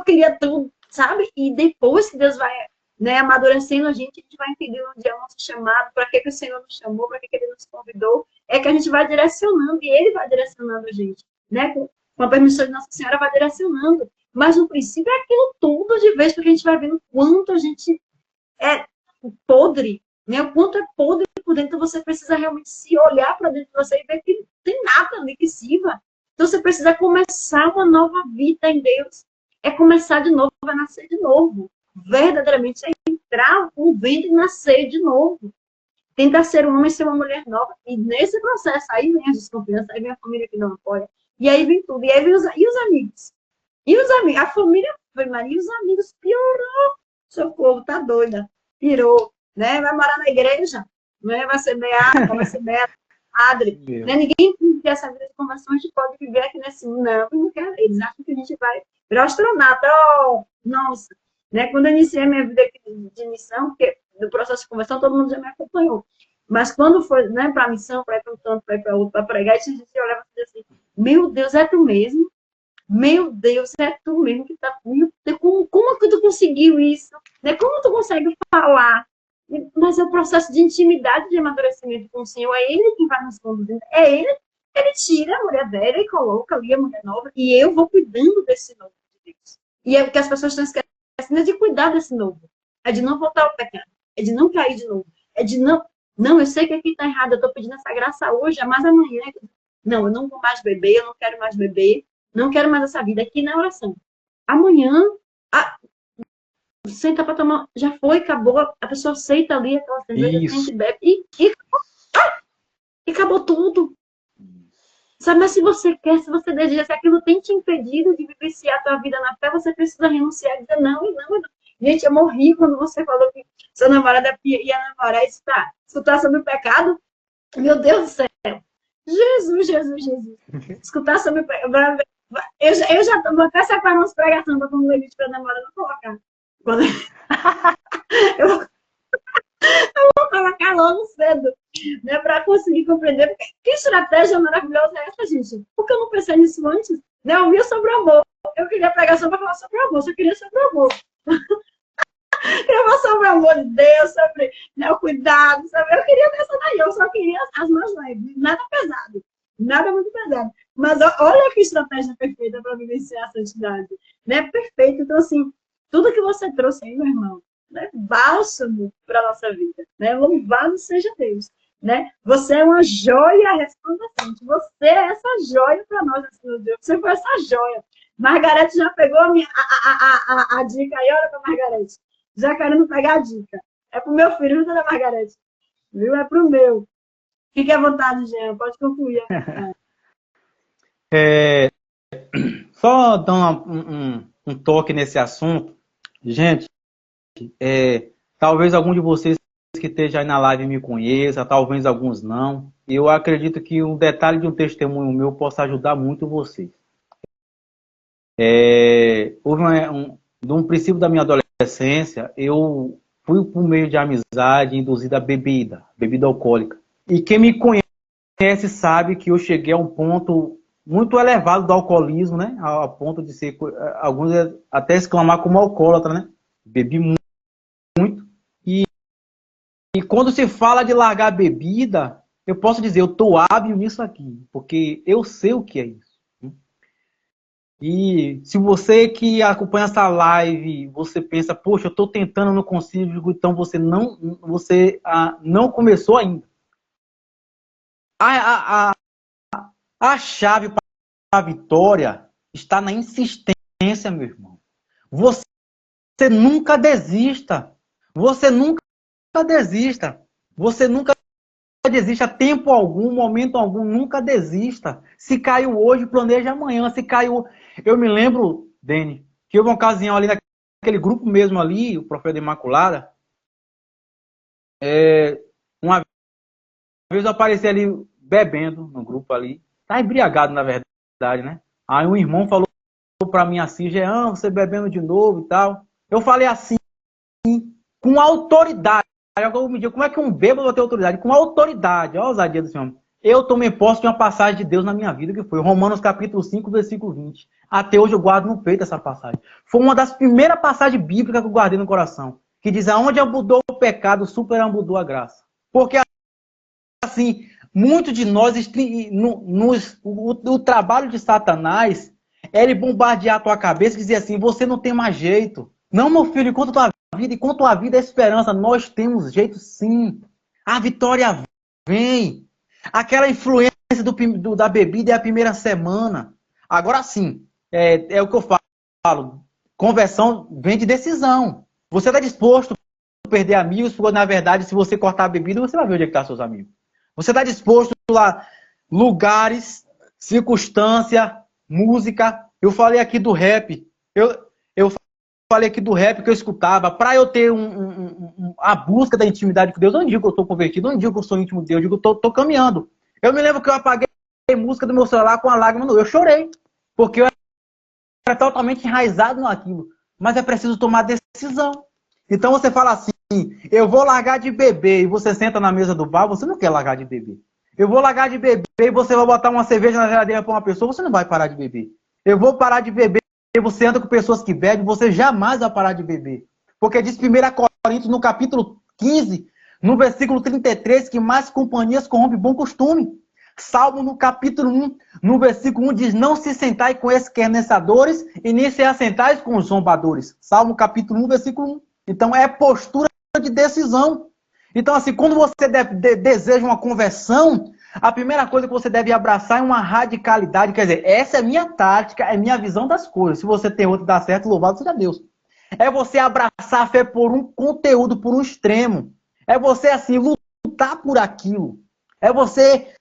queria tudo, sabe? E depois que Deus vai, né, amadurecendo a gente vai entendendo onde é o nosso chamado, para que o Senhor nos chamou, para que Ele nos convidou, é que a gente vai direcionando, e Ele vai direcionando a gente, né? Com a permissão de Nossa Senhora, vai direcionando. Mas no princípio é aquilo tudo de vez, porque a gente vai vendo o quanto a gente é podre, né? O quanto é podre por dentro, você precisa realmente se olhar para dentro de você e ver que não tem nada ali que sirva. Então você precisa começar uma nova vida em Deus. É começar de novo, vai nascer de novo. Verdadeiramente é entrar no ventre e nascer de novo. Tentar ser um homem e ser uma mulher nova. E nesse processo, aí vem a desconfiança, aí vem a família que não apoia. E aí vem tudo. E aí vem os amigos. E os amigos, a família foi Maria, e os amigos piorou. Socorro, tá doida. Pirou, né? Vai morar na igreja, né? Vai ser beata, vai ser beata, padre. Né? Ninguém vive essa vida de conversão, a gente pode viver aqui nesse mundo. Não quer. Eles acham que a gente vai virar astronauta. Oh, nossa! Né? Quando eu iniciei minha vida aqui de missão, porque no processo de conversão todo mundo já me acompanhou. Mas quando foi, né, para a missão, para ir para um canto, para ir para outro, para pregar, a gente olhava e dizia assim, meu Deus, é tu mesmo? Meu Deus, é tu mesmo que tá... Como que tu conseguiu isso? Né? Como tu consegue falar? Mas é o processo de intimidade, de amadurecimento com o Senhor. É Ele que vai nos conduzindo. É Ele tira a mulher velha e coloca ali a mulher nova. E eu vou cuidando desse novo de Deus. E é o que as pessoas estão esquecendo, é de cuidar desse novo. É de não voltar ao pecado. É de não cair de novo. É de não... Não, eu sei que aqui está errado. Eu estou pedindo essa graça hoje, mas amanhã... Não, eu não vou mais beber, eu não quero mais beber. Não quero mais essa vida aqui na oração. Amanhã, senta para tomar. Já foi, acabou. A pessoa aceita ali aquela cerveja, senta e bebe. E acabou tudo. Sabe, mas se você quer, se você deseja, se aquilo tem te impedido de vivenciar a tua vida na fé, você precisa renunciar e dizer não, e não, e não. Gente, eu morri quando você falou que seu namorado ia namorar e escutar sobre o pecado. Meu Deus do céu. Jesus, Jesus, Jesus. Escutar sobre o pecado. Eu já tô até separando umas pregações para quando o Levite para namorar não colocar. Quando eu vou colocar logo cedo, né, para conseguir compreender. Que estratégia maravilhosa é essa, gente? Por que eu não pensei nisso antes? Né, eu via sobre o amor. Eu queria pregação para falar sobre o amor, só queria sobre o amor. Eu queria falar sobre o amor de Deus, sobre, né, o cuidado, sabe? Eu queria dessa daí, eu só queria as mãos leves, nada pesado, nada muito pesado. Mas olha que estratégia perfeita para vivenciar a santidade, né? Perfeito. Então, assim, tudo que você trouxe aí, meu irmão, né? Bálsamo para a nossa vida, né? Louvado seja Deus, né? Você é uma joia resplandecente. Você é essa joia para nós, meu Deus. Você foi essa joia. Margarete já pegou a dica aí, olha para Margarete. Já querendo pegar a dica. É pro meu filho, não é da Margarete. Viu? É pro meu. Fique à vontade, Jean. Pode concluir. Só dando um toque nesse assunto, gente, talvez algum de vocês que esteja aí na live me conheça, talvez alguns não. Eu acredito que um detalhe de um testemunho meu possa ajudar muito vocês. Houve de um princípio da minha adolescência, eu fui por meio de amizade induzido a bebida alcoólica. E quem me conhece sabe que eu cheguei a um ponto muito elevado do alcoolismo, né? A ponto de ser, alguns até exclamar como alcoólatra, né? Bebi muito. E quando se fala de largar a bebida, eu posso dizer, eu estou hábil nisso aqui, porque eu sei o que é isso. E se você que acompanha essa live, você pensa, poxa, eu estou tentando, não consigo, então você não começou ainda. A chave para a vitória está na insistência, meu irmão. Você nunca desista. Você nunca desista. Você nunca desista a tempo algum, momento algum, nunca desista. Se caiu hoje, planeja amanhã. Se caiu... Eu me lembro, Dene, que houve uma ocasião ali naquele grupo mesmo ali, o Profeta da Imaculada, uma vez eu apareci ali bebendo no grupo ali. Tá embriagado, na verdade, né? Aí um irmão falou pra mim assim, Jean, você bebendo de novo e tal. Eu falei assim, com autoridade. Aí eu me digo, como é que um bêbado vai ter autoridade? Com autoridade, olha a ousadia desse homem. Eu tomei posse de uma passagem de Deus na minha vida, que foi Romanos capítulo 5, versículo 20. Até hoje eu guardo no peito essa passagem. Foi uma das primeiras passagens bíblicas que eu guardei no coração. Que diz, aonde abundou o pecado, superabundou a graça. Porque assim, muitos de nós, o trabalho de Satanás é ele bombardear a tua cabeça e dizer assim, você não tem mais jeito. Não, meu filho, enquanto a vida é esperança, nós temos jeito sim. A vitória vem. Aquela influência da bebida é a primeira semana. Agora sim, é o que eu falo. Conversão vem de decisão. Você está disposto a perder amigos, porque na verdade, se você cortar a bebida, você vai ver onde é que estão seus amigos. Você está disposto a lugares, circunstância, música. Eu falei aqui do rap. Eu falei aqui do rap que eu escutava. Para eu ter a busca da intimidade com Deus, eu não digo que eu estou convertido, eu não digo que eu sou íntimo de Deus, eu digo que eu estou caminhando. Eu me lembro que eu apaguei a música do meu celular com a lágrima no olho. Eu chorei, porque eu era totalmente enraizado naquilo. Mas é preciso tomar decisão. Então você fala assim, eu vou largar de beber e você senta na mesa do bar, você não quer largar de beber. Eu vou largar de beber e você vai botar uma cerveja na geladeira para uma pessoa, você não vai parar de beber. Eu vou parar de beber e você anda com pessoas que bebem, você jamais vai parar de beber. Porque diz 1 Coríntios, no capítulo 15, no versículo 33, que mais companhias corrompe bom costume. Salmo no capítulo 1, no versículo 1 diz, não se sentai com escarnecedores e nem se assentais com os zombadores. Salmo capítulo 1, versículo 1. Então é postura de decisão. Então assim, quando você deseja uma conversão, a primeira coisa que você deve abraçar é uma radicalidade. Quer dizer, essa é a minha tática, é a minha visão das coisas. Se você tem outra e dá certo, louvado seja Deus. É você abraçar a fé por um conteúdo, por um extremo. É você assim, lutar por aquilo. É você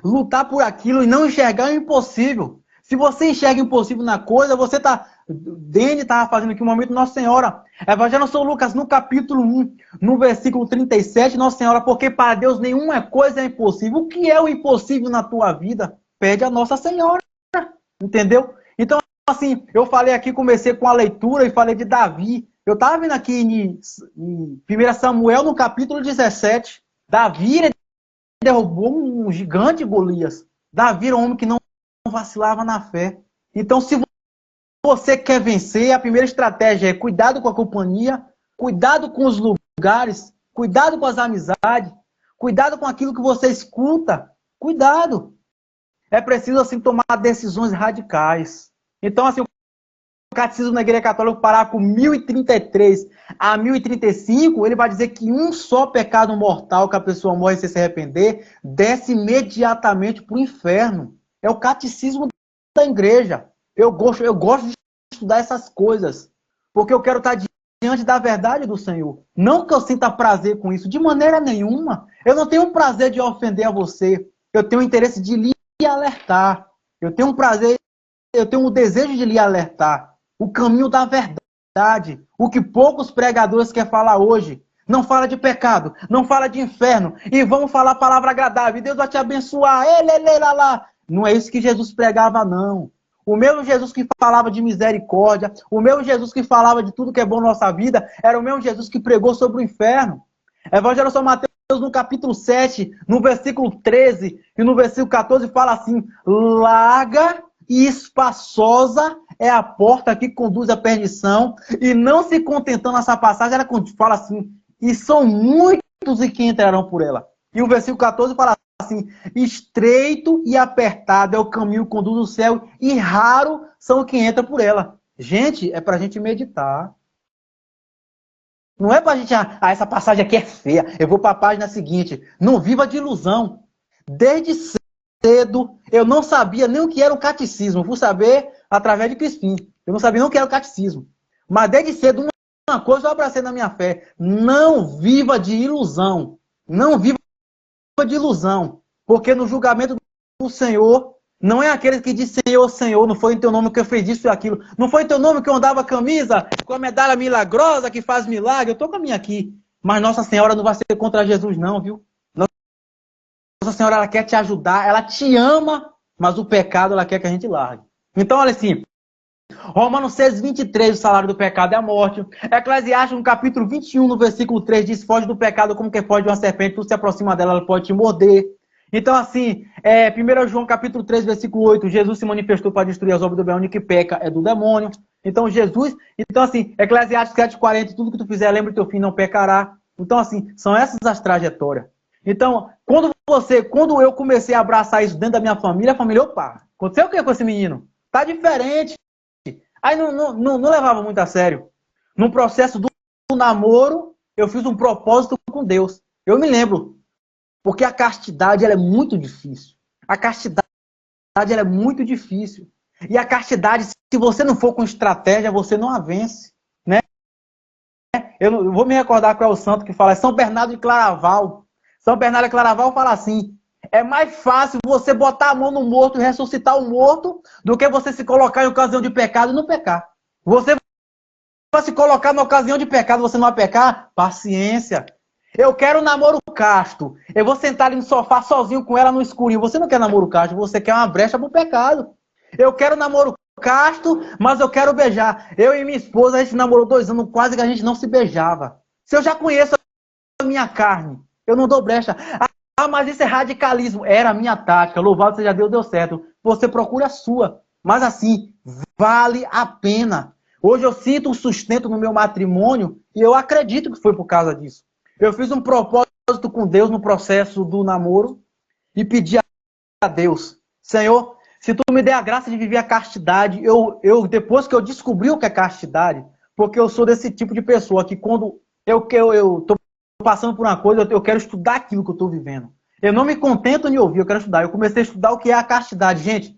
Lutar por aquilo e não enxergar o impossível. Se você enxerga o impossível na coisa, você está... Dene estava fazendo aqui um momento Nossa Senhora. Evangelho de São Lucas, no capítulo 1, no versículo 37, Nossa Senhora, porque para Deus nenhuma coisa é impossível. O que é o impossível na tua vida? Pede a Nossa Senhora. Entendeu? Então, assim, eu falei aqui, comecei com a leitura e falei de Davi. Eu estava vendo aqui em 1 Samuel, no capítulo 17. Davi, ele derrubou um gigante Golias. Davi era um homem que não vacilava na fé. Então, se você quer vencer, a primeira estratégia é cuidado com a companhia, cuidado com os lugares, cuidado com as amizades, cuidado com aquilo que você escuta. Cuidado. É preciso, assim, tomar decisões radicais. Então, assim, o Catecismo da Igreja Católica, parágrafo 1033 a 1035, ele vai dizer que um só pecado mortal que a pessoa morre sem se arrepender, desce imediatamente para o inferno. É o Catecismo da Igreja. Eu gosto de estudar essas coisas, porque eu quero estar diante da verdade do Senhor. Não que eu sinta prazer com isso, de maneira nenhuma. Eu não tenho prazer de ofender a você. Eu tenho interesse de lhe alertar. Eu tenho um prazer, eu tenho um desejo de lhe alertar. O caminho da verdade. O que poucos pregadores querem falar hoje. Não fala de pecado, não fala de inferno. E vamos falar a palavra agradável. Deus vai te abençoar. Lá. Não é isso que Jesus pregava, não. O mesmo Jesus que falava de misericórdia, o mesmo Jesus que falava de tudo que é bom na nossa vida, era o mesmo Jesus que pregou sobre o inferno. Evangelho de São Mateus, no capítulo 7, no versículo 13 e no versículo 14, fala assim: larga e espaçosa é a porta que conduz à perdição, e não se contentando essa passagem, ela fala assim: e são muitos e que entrarão por ela. E o versículo 14 fala assim: estreito e apertado é o caminho que conduz ao céu, e raro são os que entram por ela. Gente, é pra gente meditar. Não é pra gente, essa passagem aqui é feia, eu vou para a página seguinte. Não viva de ilusão. Desde cedo, eu não sabia nem o que era o catecismo. Fui saber através de Crispim. Eu não sabia nem o que era o catecismo. Mas desde cedo, uma coisa eu abracei na minha fé. Não viva de ilusão. Não viva de ilusão. Porque no julgamento do Senhor, não é aquele que diz Senhor, Senhor, não foi em teu nome que eu fiz isso e aquilo. Não foi em teu nome que eu andava camisa com a medalha milagrosa que faz milagre. Eu estou com a minha aqui. Mas Nossa Senhora não vai ser contra Jesus não, viu? Nossa Senhora, ela quer te ajudar, ela te ama, mas o pecado ela quer que a gente largue. Então, olha assim, Romanos 6, 23, o salário do pecado é a morte. Eclesiastes, no capítulo 21, no versículo 3, diz: foge do pecado como que foge de uma serpente, tu se aproxima dela, ela pode te morder. Então, assim, 1 João capítulo 3, versículo 8, Jesus se manifestou para destruir as obras do bem, o que peca é do demônio. Então, assim, Eclesiastes 7, 40, tudo que tu fizer, lembra teu fim, não pecará. Então, assim, são essas as trajetórias. Então, quando eu comecei a abraçar isso dentro da minha família, a família, opa, aconteceu o que com esse menino? Tá diferente. Aí não levava muito a sério. No processo do namoro, eu fiz um propósito com Deus. Eu me lembro. Porque a castidade ela é muito difícil. A castidade ela é muito difícil. E a castidade, se você não for com estratégia, você não a vence. Né? Eu vou me recordar qual é o santo que fala. É São Bernardo de Claraval. São Bernardo de Claraval fala assim: é mais fácil você botar a mão no morto e ressuscitar o morto do que você se colocar em ocasião de pecado e não pecar. Você vai se colocar na ocasião de pecado, você não vai pecar? Paciência. Eu quero um namoro casto. Eu vou sentar ali no sofá sozinho com ela no escurinho. Você não quer namoro casto, você quer uma brecha pro pecado. Eu quero namoro casto, mas eu quero beijar. Eu e minha esposa, a gente namorou 2 anos, quase que a gente não se beijava. Se eu já conheço a minha carne, eu não dou brecha. Ah, mas isso é radicalismo. Era a minha tática. Louvado seja Deus, deu certo. Você procura a sua. Mas assim, vale a pena. Hoje eu sinto um sustento no meu matrimônio e eu acredito que foi por causa disso. Eu fiz um propósito com Deus no processo do namoro e pedi a Deus: Senhor, se tu me der a graça de viver a castidade, depois que eu descobri o que é castidade, porque eu sou desse tipo de pessoa que quando eu estou passando por uma coisa, eu quero estudar aquilo que eu estou vivendo. Eu não me contento em ouvir, eu quero estudar. Eu comecei a estudar o que é a castidade. Gente,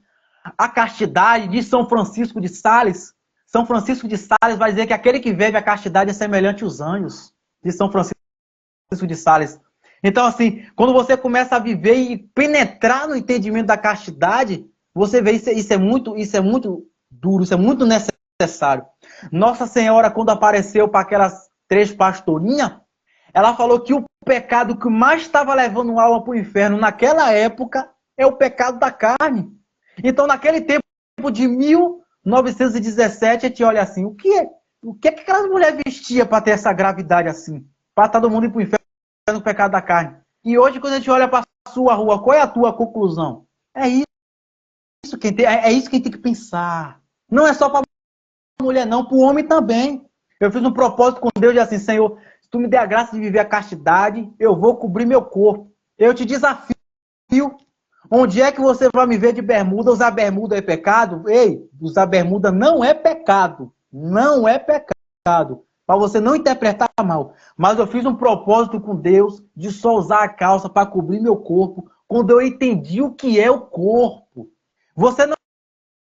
a castidade de São Francisco de Sales. São Francisco de Sales vai dizer que aquele que vive a castidade é semelhante aos anjos. De São Francisco de Sales. Então, assim, quando você começa a viver e penetrar no entendimento da castidade, você vê isso é muito duro, isso é muito necessário. Nossa Senhora, quando apareceu para aquelas 3 pastorinhas, ela falou que o pecado que mais estava levando alma para o inferno naquela época é o pecado da carne. Então, naquele tempo de 1917, a gente olha assim, o que aquelas mulheres vestiam para ter essa gravidade assim? Para todo mundo ir para o inferno no pecado da carne. E hoje, quando a gente olha para a sua rua, qual é a tua conclusão? É isso é isso que a gente tem que pensar. Não é só para a mulher, não, para o homem também. Eu fiz um propósito com Deus de assim, Senhor, se tu me der a graça de viver a castidade, eu vou cobrir meu corpo. Eu te desafio. Onde é que você vai me ver de bermuda? Usar bermuda é pecado? Ei, usar bermuda não é pecado. Não é pecado. Para você não interpretar mal. Mas eu fiz um propósito com Deus de só usar a calça para cobrir meu corpo quando eu entendi o que é o corpo. Você não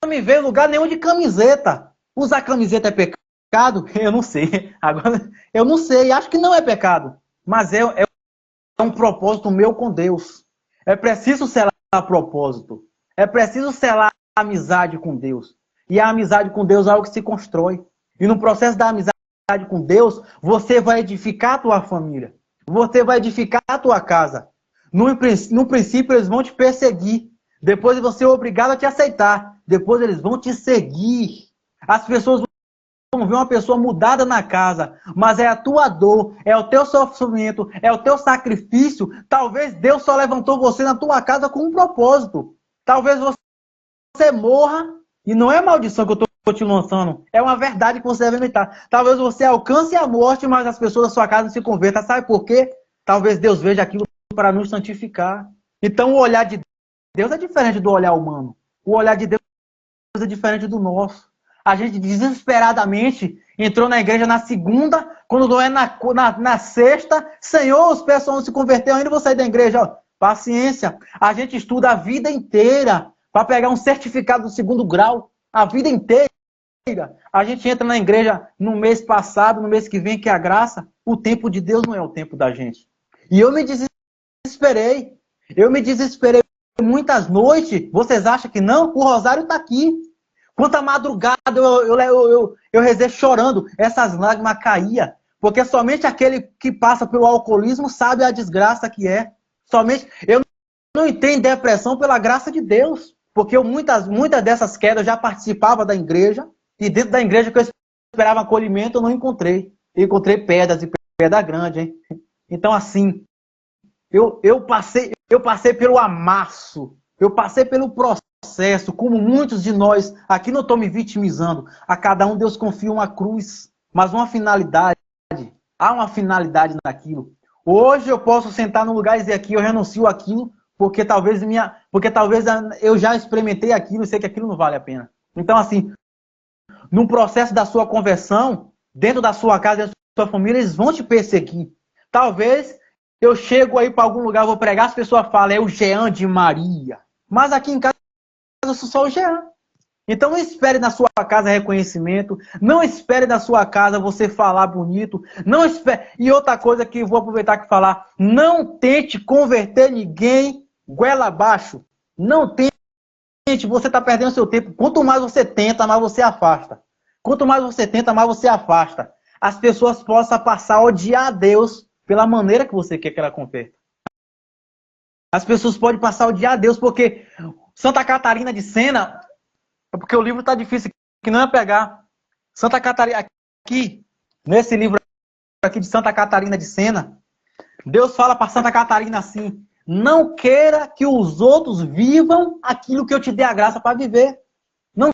me vê em lugar nenhum de camiseta. Usar camiseta é pecado? Eu não sei. Agora, eu não sei. Acho que não é pecado. Mas é um propósito meu com Deus. É preciso selar propósito. É preciso selar a amizade com Deus. E a amizade com Deus é algo que se constrói. E no processo da amizade com Deus, você vai edificar a tua família. Você vai edificar a tua casa. No princípio, eles vão te perseguir. Depois você é obrigado a te aceitar. Depois eles vão te seguir. As pessoas vão ver uma pessoa mudada na casa, mas é a tua dor, é o teu sofrimento, é o teu sacrifício. Talvez Deus só levantou você na tua casa com um propósito. Talvez você morra, e não é maldição que eu estou te lançando, é uma verdade que você deve imitar. Talvez você alcance a morte, mas as pessoas da sua casa se convertam. Sabe por quê? Talvez Deus veja aquilo para nos santificar. Então o olhar de Deus é diferente do olhar humano. O olhar de Deus é diferente do nosso. A gente desesperadamente entrou na igreja na segunda, quando não é na sexta. Senhor, os pessoal não se converteram ainda, vou sair da igreja. Paciência. A gente estuda a vida inteira para pegar um certificado do 2º grau. A vida inteira. A gente entra na igreja no mês passado, no mês que vem, que é a graça. O tempo de Deus não é o tempo da gente. E eu me desesperei. Eu me desesperei muitas noites. Vocês acham que não? O rosário está aqui. Quanta madrugada eu rezei chorando, essas lágrimas caíam. Porque somente aquele que passa pelo alcoolismo sabe a desgraça que é. Somente eu não entendo depressão pela graça de Deus. Porque muitas dessas quedas eu já participava da igreja. E dentro da igreja que eu esperava acolhimento, eu não encontrei. Eu encontrei pedras e pedra grande, hein? Então, assim, eu passei pelo amasso. Eu passei pelo processo, como muitos de nós, aqui não estou me vitimizando, a cada um Deus confia uma cruz, mas uma finalidade, há uma finalidade naquilo. Hoje eu posso sentar no lugar e dizer aqui, eu renuncio aquilo, porque talvez eu já experimentei aquilo e sei que aquilo não vale a pena. Então, assim, no processo da sua conversão, dentro da sua casa, dentro da sua família, eles vão te perseguir. Talvez eu chego aí para algum lugar, vou pregar, as pessoas falam, é o Jean de Maria. Mas aqui em casa eu sou só o Jean. Então não espere na sua casa reconhecimento, não espere na sua casa você falar bonito, não espere. E outra coisa que eu vou aproveitar que falar, não tente converter ninguém goela abaixo. Não tente, você está perdendo seu tempo. Quanto mais você tenta, mais você afasta. Quanto mais você tenta, mais você afasta. As pessoas possam passar a odiar a Deus pela maneira que você quer que ela converta. As pessoas podem passar a odiar a Deus porque Santa Catarina de Sena, porque o livro está difícil, que não é pegar. Santa Catarina, aqui, nesse livro aqui de Santa Catarina de Sena, Deus fala para Santa Catarina assim, não queira que os outros vivam aquilo que eu te dei a graça para viver. Não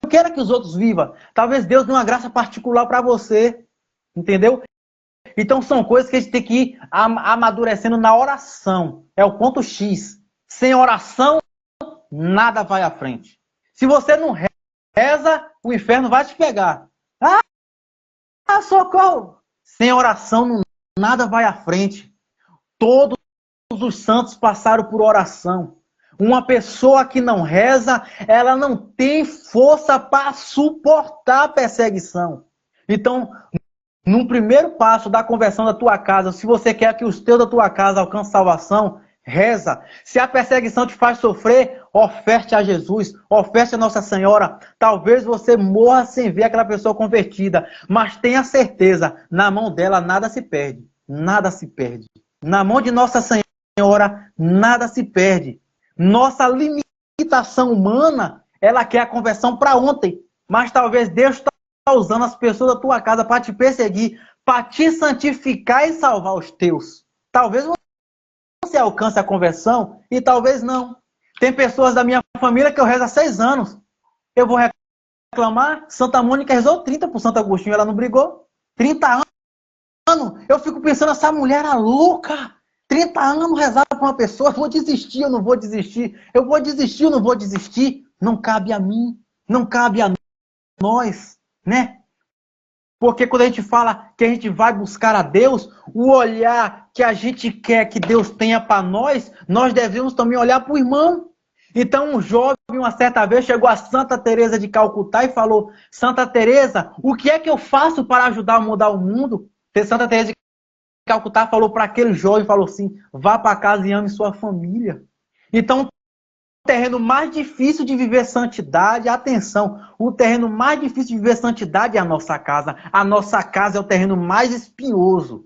queira que os outros vivam. Talvez Deus dê uma graça particular para você, entendeu? Então são coisas que a gente tem que ir amadurecendo na oração. É o ponto X. Sem oração, nada vai à frente. Se você não reza, o inferno vai te pegar. Socorro! Sem oração, nada vai à frente. Todos os santos passaram por oração. Uma pessoa que não reza, ela não tem força para suportar a perseguição. Então, num primeiro passo da conversão da tua casa, se você quer que os teus da tua casa alcancem salvação, reza. Se a perseguição te faz sofrer, oferte a Jesus, oferte a Nossa Senhora. Talvez você morra sem ver aquela pessoa convertida, mas tenha certeza, na mão dela nada se perde. Nada se perde. Na mão de Nossa Senhora, nada se perde. Nossa limitação humana, ela quer a conversão para ontem, mas talvez Deus está usando as pessoas da tua casa para te perseguir, para te santificar e salvar os teus. Talvez você alcance a conversão e talvez não. Tem pessoas da minha família que eu rezo há 6 anos. Eu vou reclamar? Santa Mônica rezou 30 por Santo Agostinho, ela não brigou. 30 anos. Eu fico pensando, essa mulher era louca. 30 anos rezar para uma pessoa, eu vou desistir, eu não vou desistir. Eu vou desistir, eu não vou desistir. Não cabe a mim, não cabe a nós, né? Porque quando a gente fala que a gente vai buscar a Deus, o olhar que a gente quer que Deus tenha para nós devemos também olhar para o irmão. Então um jovem, uma certa vez, chegou a Santa Teresa de Calcutá e falou: Santa Teresa, o que é que eu faço para ajudar a mudar o mundo? Santa Teresa de Calcutá falou para aquele jovem, falou assim: vá para casa e ame sua família. Então, o terreno mais difícil de viver santidade, atenção, o terreno mais difícil de viver santidade é a nossa casa. A nossa casa é o terreno mais espinhoso.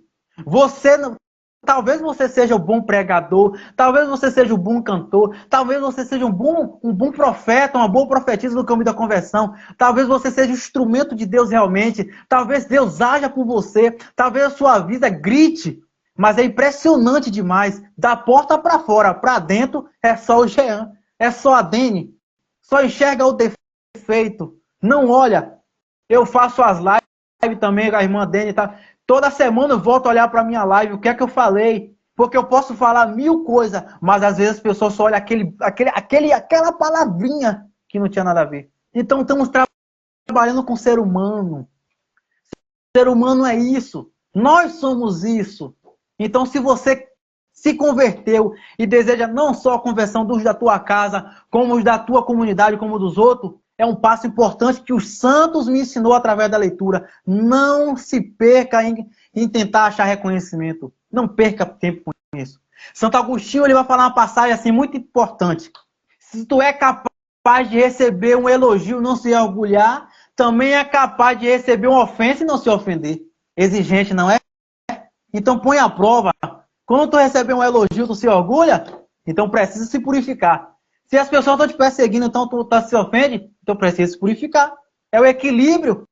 Talvez você seja um bom pregador, talvez você seja um bom cantor, talvez você seja um bom profeta, uma boa profetisa no caminho da conversão, talvez você seja um instrumento de Deus realmente, talvez Deus haja por você, talvez a sua vida grite, mas é impressionante demais. Da porta para fora, para dentro, é só o Jean. É só a Dene, só enxerga o defeito, não olha. Eu faço as lives também com a irmã Dene, tá? Toda semana eu volto a olhar para a minha live, o que é que eu falei? Porque eu posso falar 1000 coisas, mas às vezes as pessoas só olham aquela palavrinha que não tinha nada a ver. Então estamos trabalhando com o ser humano. O ser humano é isso. Nós somos isso. Então se você se converteu e deseja não só a conversão dos da tua casa, como os da tua comunidade, como dos outros, é um passo importante que os santos me ensinou através da leitura. Não se perca em tentar achar reconhecimento. Não perca tempo com isso. Santo Agostinho ele vai falar uma passagem assim muito importante. Se tu é capaz de receber um elogio e não se orgulhar, também é capaz de receber uma ofensa e não se ofender. Exigente, não é? Então põe à prova. Quando tu receber um elogio, tu se orgulha? Então precisa se purificar. Se as pessoas estão te perseguindo, então tu se ofende? Então precisa se purificar. É o equilíbrio.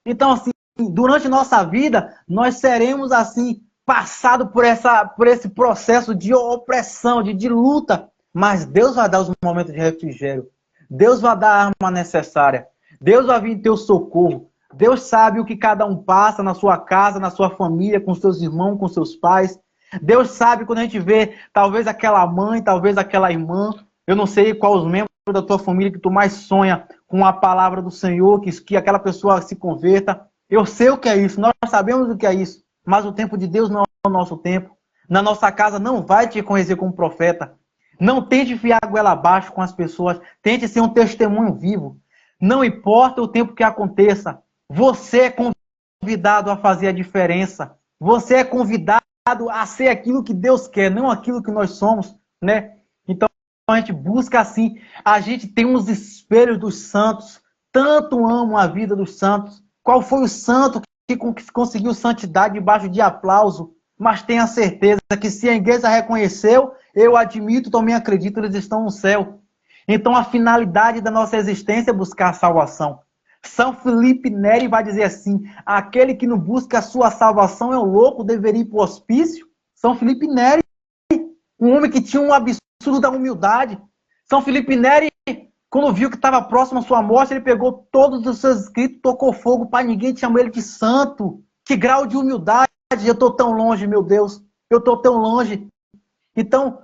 Então, assim, durante nossa vida, nós seremos, assim, passados por esse processo de opressão, de luta. Mas Deus vai dar os momentos de refrigério. Deus vai dar a arma necessária. Deus vai vir em teu socorro. Deus sabe o que cada um passa na sua casa, na sua família, com seus irmãos, com seus pais. Deus sabe quando a gente vê, talvez aquela mãe, talvez aquela irmã, eu não sei qual os membros da tua família que tu mais sonha com a palavra do Senhor, que aquela pessoa se converta. Eu sei o que é isso, nós sabemos o que é isso, mas o tempo de Deus não é o nosso tempo. Na nossa casa não vai te reconhecer como profeta. Não tente enfiar a goela abaixo com as pessoas, tente ser um testemunho vivo. Não importa o tempo que aconteça, você é convidado a fazer a diferença. Você é convidado a ser aquilo que Deus quer, não aquilo que nós somos, né? Então a gente busca assim, a gente tem uns espelhos dos santos, tanto amo a vida dos santos. Qual foi o santo que conseguiu santidade debaixo de aplauso? Mas tenha certeza que se a igreja reconheceu, eu admito, também acredito, eles estão no céu. Então a finalidade da nossa existência é buscar a salvação. São Felipe Neri vai dizer assim: aquele que não busca a sua salvação é um louco, deveria ir para o hospício. São Felipe Neri, um homem que tinha um absurdo da humildade. São Felipe Neri, quando viu que estava próximo à sua morte, ele pegou todos os seus escritos, tocou fogo para ninguém, chamou ele de santo. Que grau de humildade! Eu estou tão longe, meu Deus, eu estou tão longe. Então,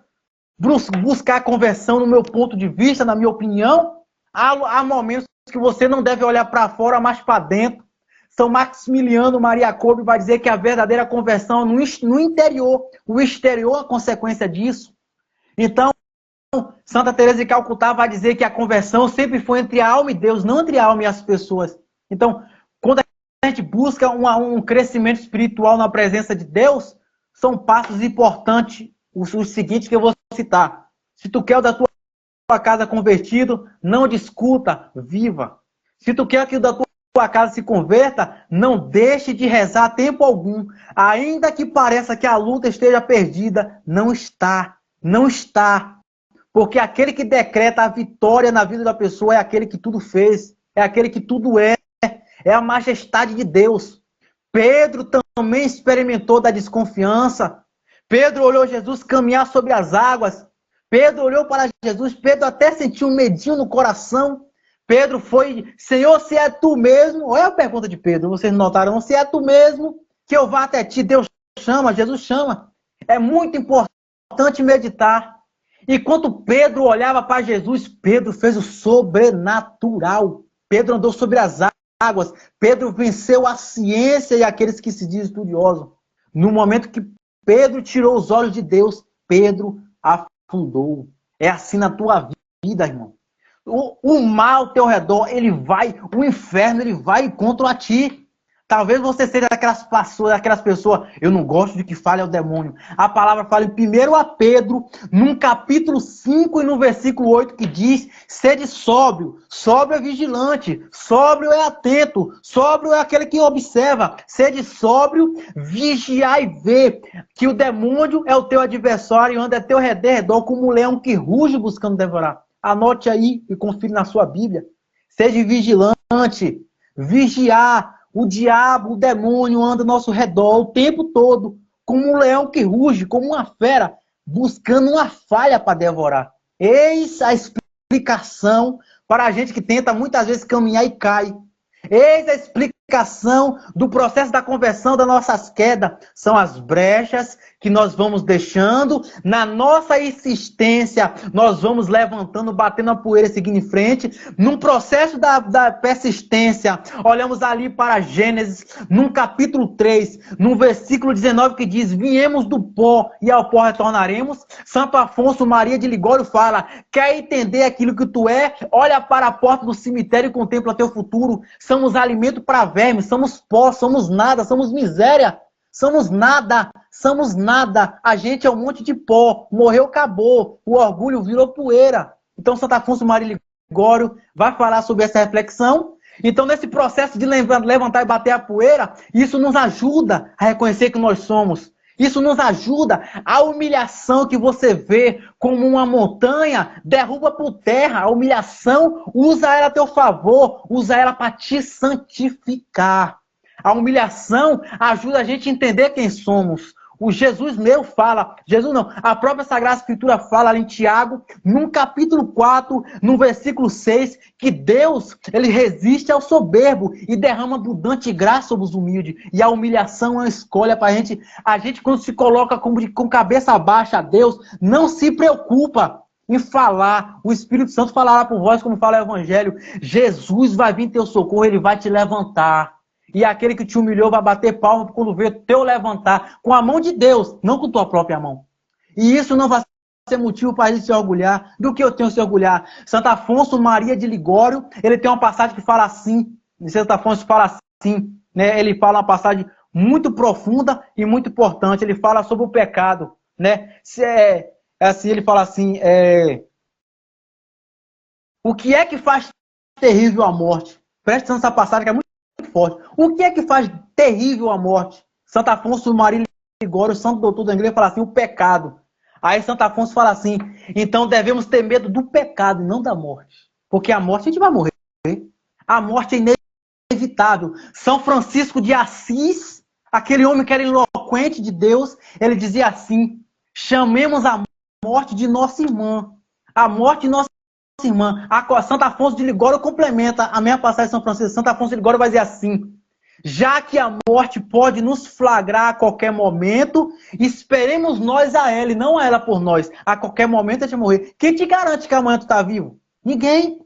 buscar a conversão, no meu ponto de vista, na minha opinião, há momentos que você não deve olhar para fora, mas para dentro. São Maximiliano Maria Kolbe vai dizer que a verdadeira conversão é no interior. O exterior é a consequência disso. Então, Santa Teresa de Calcutá vai dizer que a conversão sempre foi entre a alma e Deus, não entre a alma e as pessoas. Então, quando a gente busca um crescimento espiritual na presença de Deus, são passos importantes, os seguintes que eu vou citar. Se tu quer o da tua casa convertido, não discuta, viva. Se tu quer que o da tua casa se converta, não deixe de rezar tempo algum. Ainda que pareça que a luta esteja perdida, não está. Não está. Porque aquele que decreta a vitória na vida da pessoa é aquele que tudo fez, é aquele que tudo é a majestade de Deus. Pedro também experimentou da desconfiança. Pedro olhou Jesus caminhar sobre as águas. Pedro olhou para Jesus, Pedro até sentiu um medinho no coração. Pedro foi, Senhor, se é tu mesmo, olha a pergunta de Pedro, vocês notaram, se é tu mesmo, que eu vá até ti, Deus chama, Jesus chama. É muito importante meditar. Enquanto Pedro olhava para Jesus, Pedro fez o sobrenatural. Pedro andou sobre as águas. Pedro venceu a ciência e aqueles que se dizem estudiosos. No momento que Pedro tirou os olhos de Deus, Pedro afundou. É assim na tua vida, irmão. O mal ao teu redor, o inferno, ele vai contra ti. Talvez você seja daquelas pessoas, eu não gosto de que fale ao demônio. A palavra fala em 1 Pedro, num capítulo 5 e no versículo 8, que diz, sede sóbrio, sóbrio é vigilante, sóbrio é atento, sóbrio é aquele que observa, sede sóbrio, vigiar e ver, que o demônio é o teu adversário e anda a teu redor como um leão que ruge buscando devorar. Anote aí e confira na sua Bíblia. Seja vigilante, vigiar. O diabo, o demônio anda ao nosso redor o tempo todo, como um leão que ruge, como uma fera, buscando uma falha para devorar. Eis a explicação para a gente que tenta muitas vezes caminhar e cai. Eis a explicação do processo da conversão das nossas quedas. São as brechas que nós vamos deixando. Na nossa insistência, nós vamos levantando, batendo a poeira e seguindo em frente. Num processo da persistência, olhamos ali para Gênesis, num capítulo 3, no versículo 19, que diz, viemos do pó e ao pó retornaremos. Santo Afonso Maria de Ligório fala, quer entender aquilo que tu é? Olha para a porta do cemitério e contempla teu futuro. Somos alimento para vermes, somos pó, somos nada, somos miséria. Somos nada, somos nada. A gente é um monte de pó. Morreu, acabou. O orgulho virou poeira. Então, Santo Afonso Maria de Ligório vai falar sobre essa reflexão. Então, nesse processo de levantar e bater a poeira, isso nos ajuda a reconhecer que nós somos. Isso nos ajuda. A humilhação que você vê como uma montanha, derruba por terra. A humilhação, usa ela a teu favor. Usa ela para te santificar. A humilhação ajuda a gente a entender quem somos. O Jesus meu fala, Jesus não, a própria Sagrada Escritura fala ali em Tiago, num capítulo 4, no versículo 6, que Deus, ele resiste ao soberbo e derrama abundante graça sobre os humildes. E a humilhação é uma escolha para a gente quando se coloca com cabeça baixa a Deus, não se preocupa em falar. O Espírito Santo falará por vós, como fala o Evangelho. Jesus vai vir em teu socorro, ele vai te levantar. E aquele que te humilhou vai bater palma quando vê teu levantar com a mão de Deus, não com tua própria mão. E isso não vai ser motivo para a gente se orgulhar do que eu tenho que se orgulhar. Santo Afonso Maria de Ligório, ele tem uma passagem que fala assim, Santo Afonso fala assim, né? Ele fala uma passagem muito profunda e muito importante. Ele fala sobre o pecado, né? Ele fala assim, o que é que faz terrível a morte? Presta atenção nessa passagem que é muito forte. O que é que faz terrível a morte? Santo Afonso Maria de Ligório, o santo doutor da igreja, fala assim, o pecado. Aí Santo Afonso fala assim, então devemos ter medo do pecado, não da morte. Porque a morte a gente vai morrer. A morte é inevitável. São Francisco de Assis, aquele homem que era eloquente de Deus, ele dizia assim, chamemos a morte de nossa irmã. A morte de nossa irmã. A Santo Afonso de Ligório complementa a minha passagem de São Francisco. Santo Afonso de Ligório vai dizer assim, já que a morte pode nos flagrar a qualquer momento, esperemos nós a ela e não a ela por nós. A qualquer momento a gente morrer. Quem te garante que amanhã tu está vivo? Ninguém.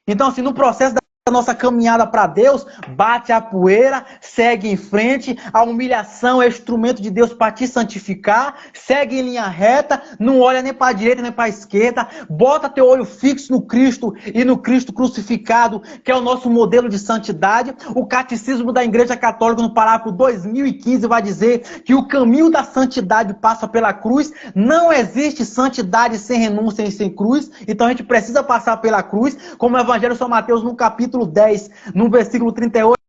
Então, assim, no processo da nossa caminhada para Deus, bate a poeira, segue em frente. A humilhação é instrumento de Deus para te santificar. Segue em linha reta, não olha nem para a direita nem para a esquerda. Bota teu olho fixo no Cristo e no Cristo crucificado, que é o nosso modelo de santidade. O Catecismo da Igreja Católica, no parágrafo 2015, vai dizer que o caminho da santidade passa pela cruz. Não existe santidade sem renúncia e sem cruz. Então a gente precisa passar pela cruz, como o Evangelho de São Mateus, no capítulo 10, no versículo 38.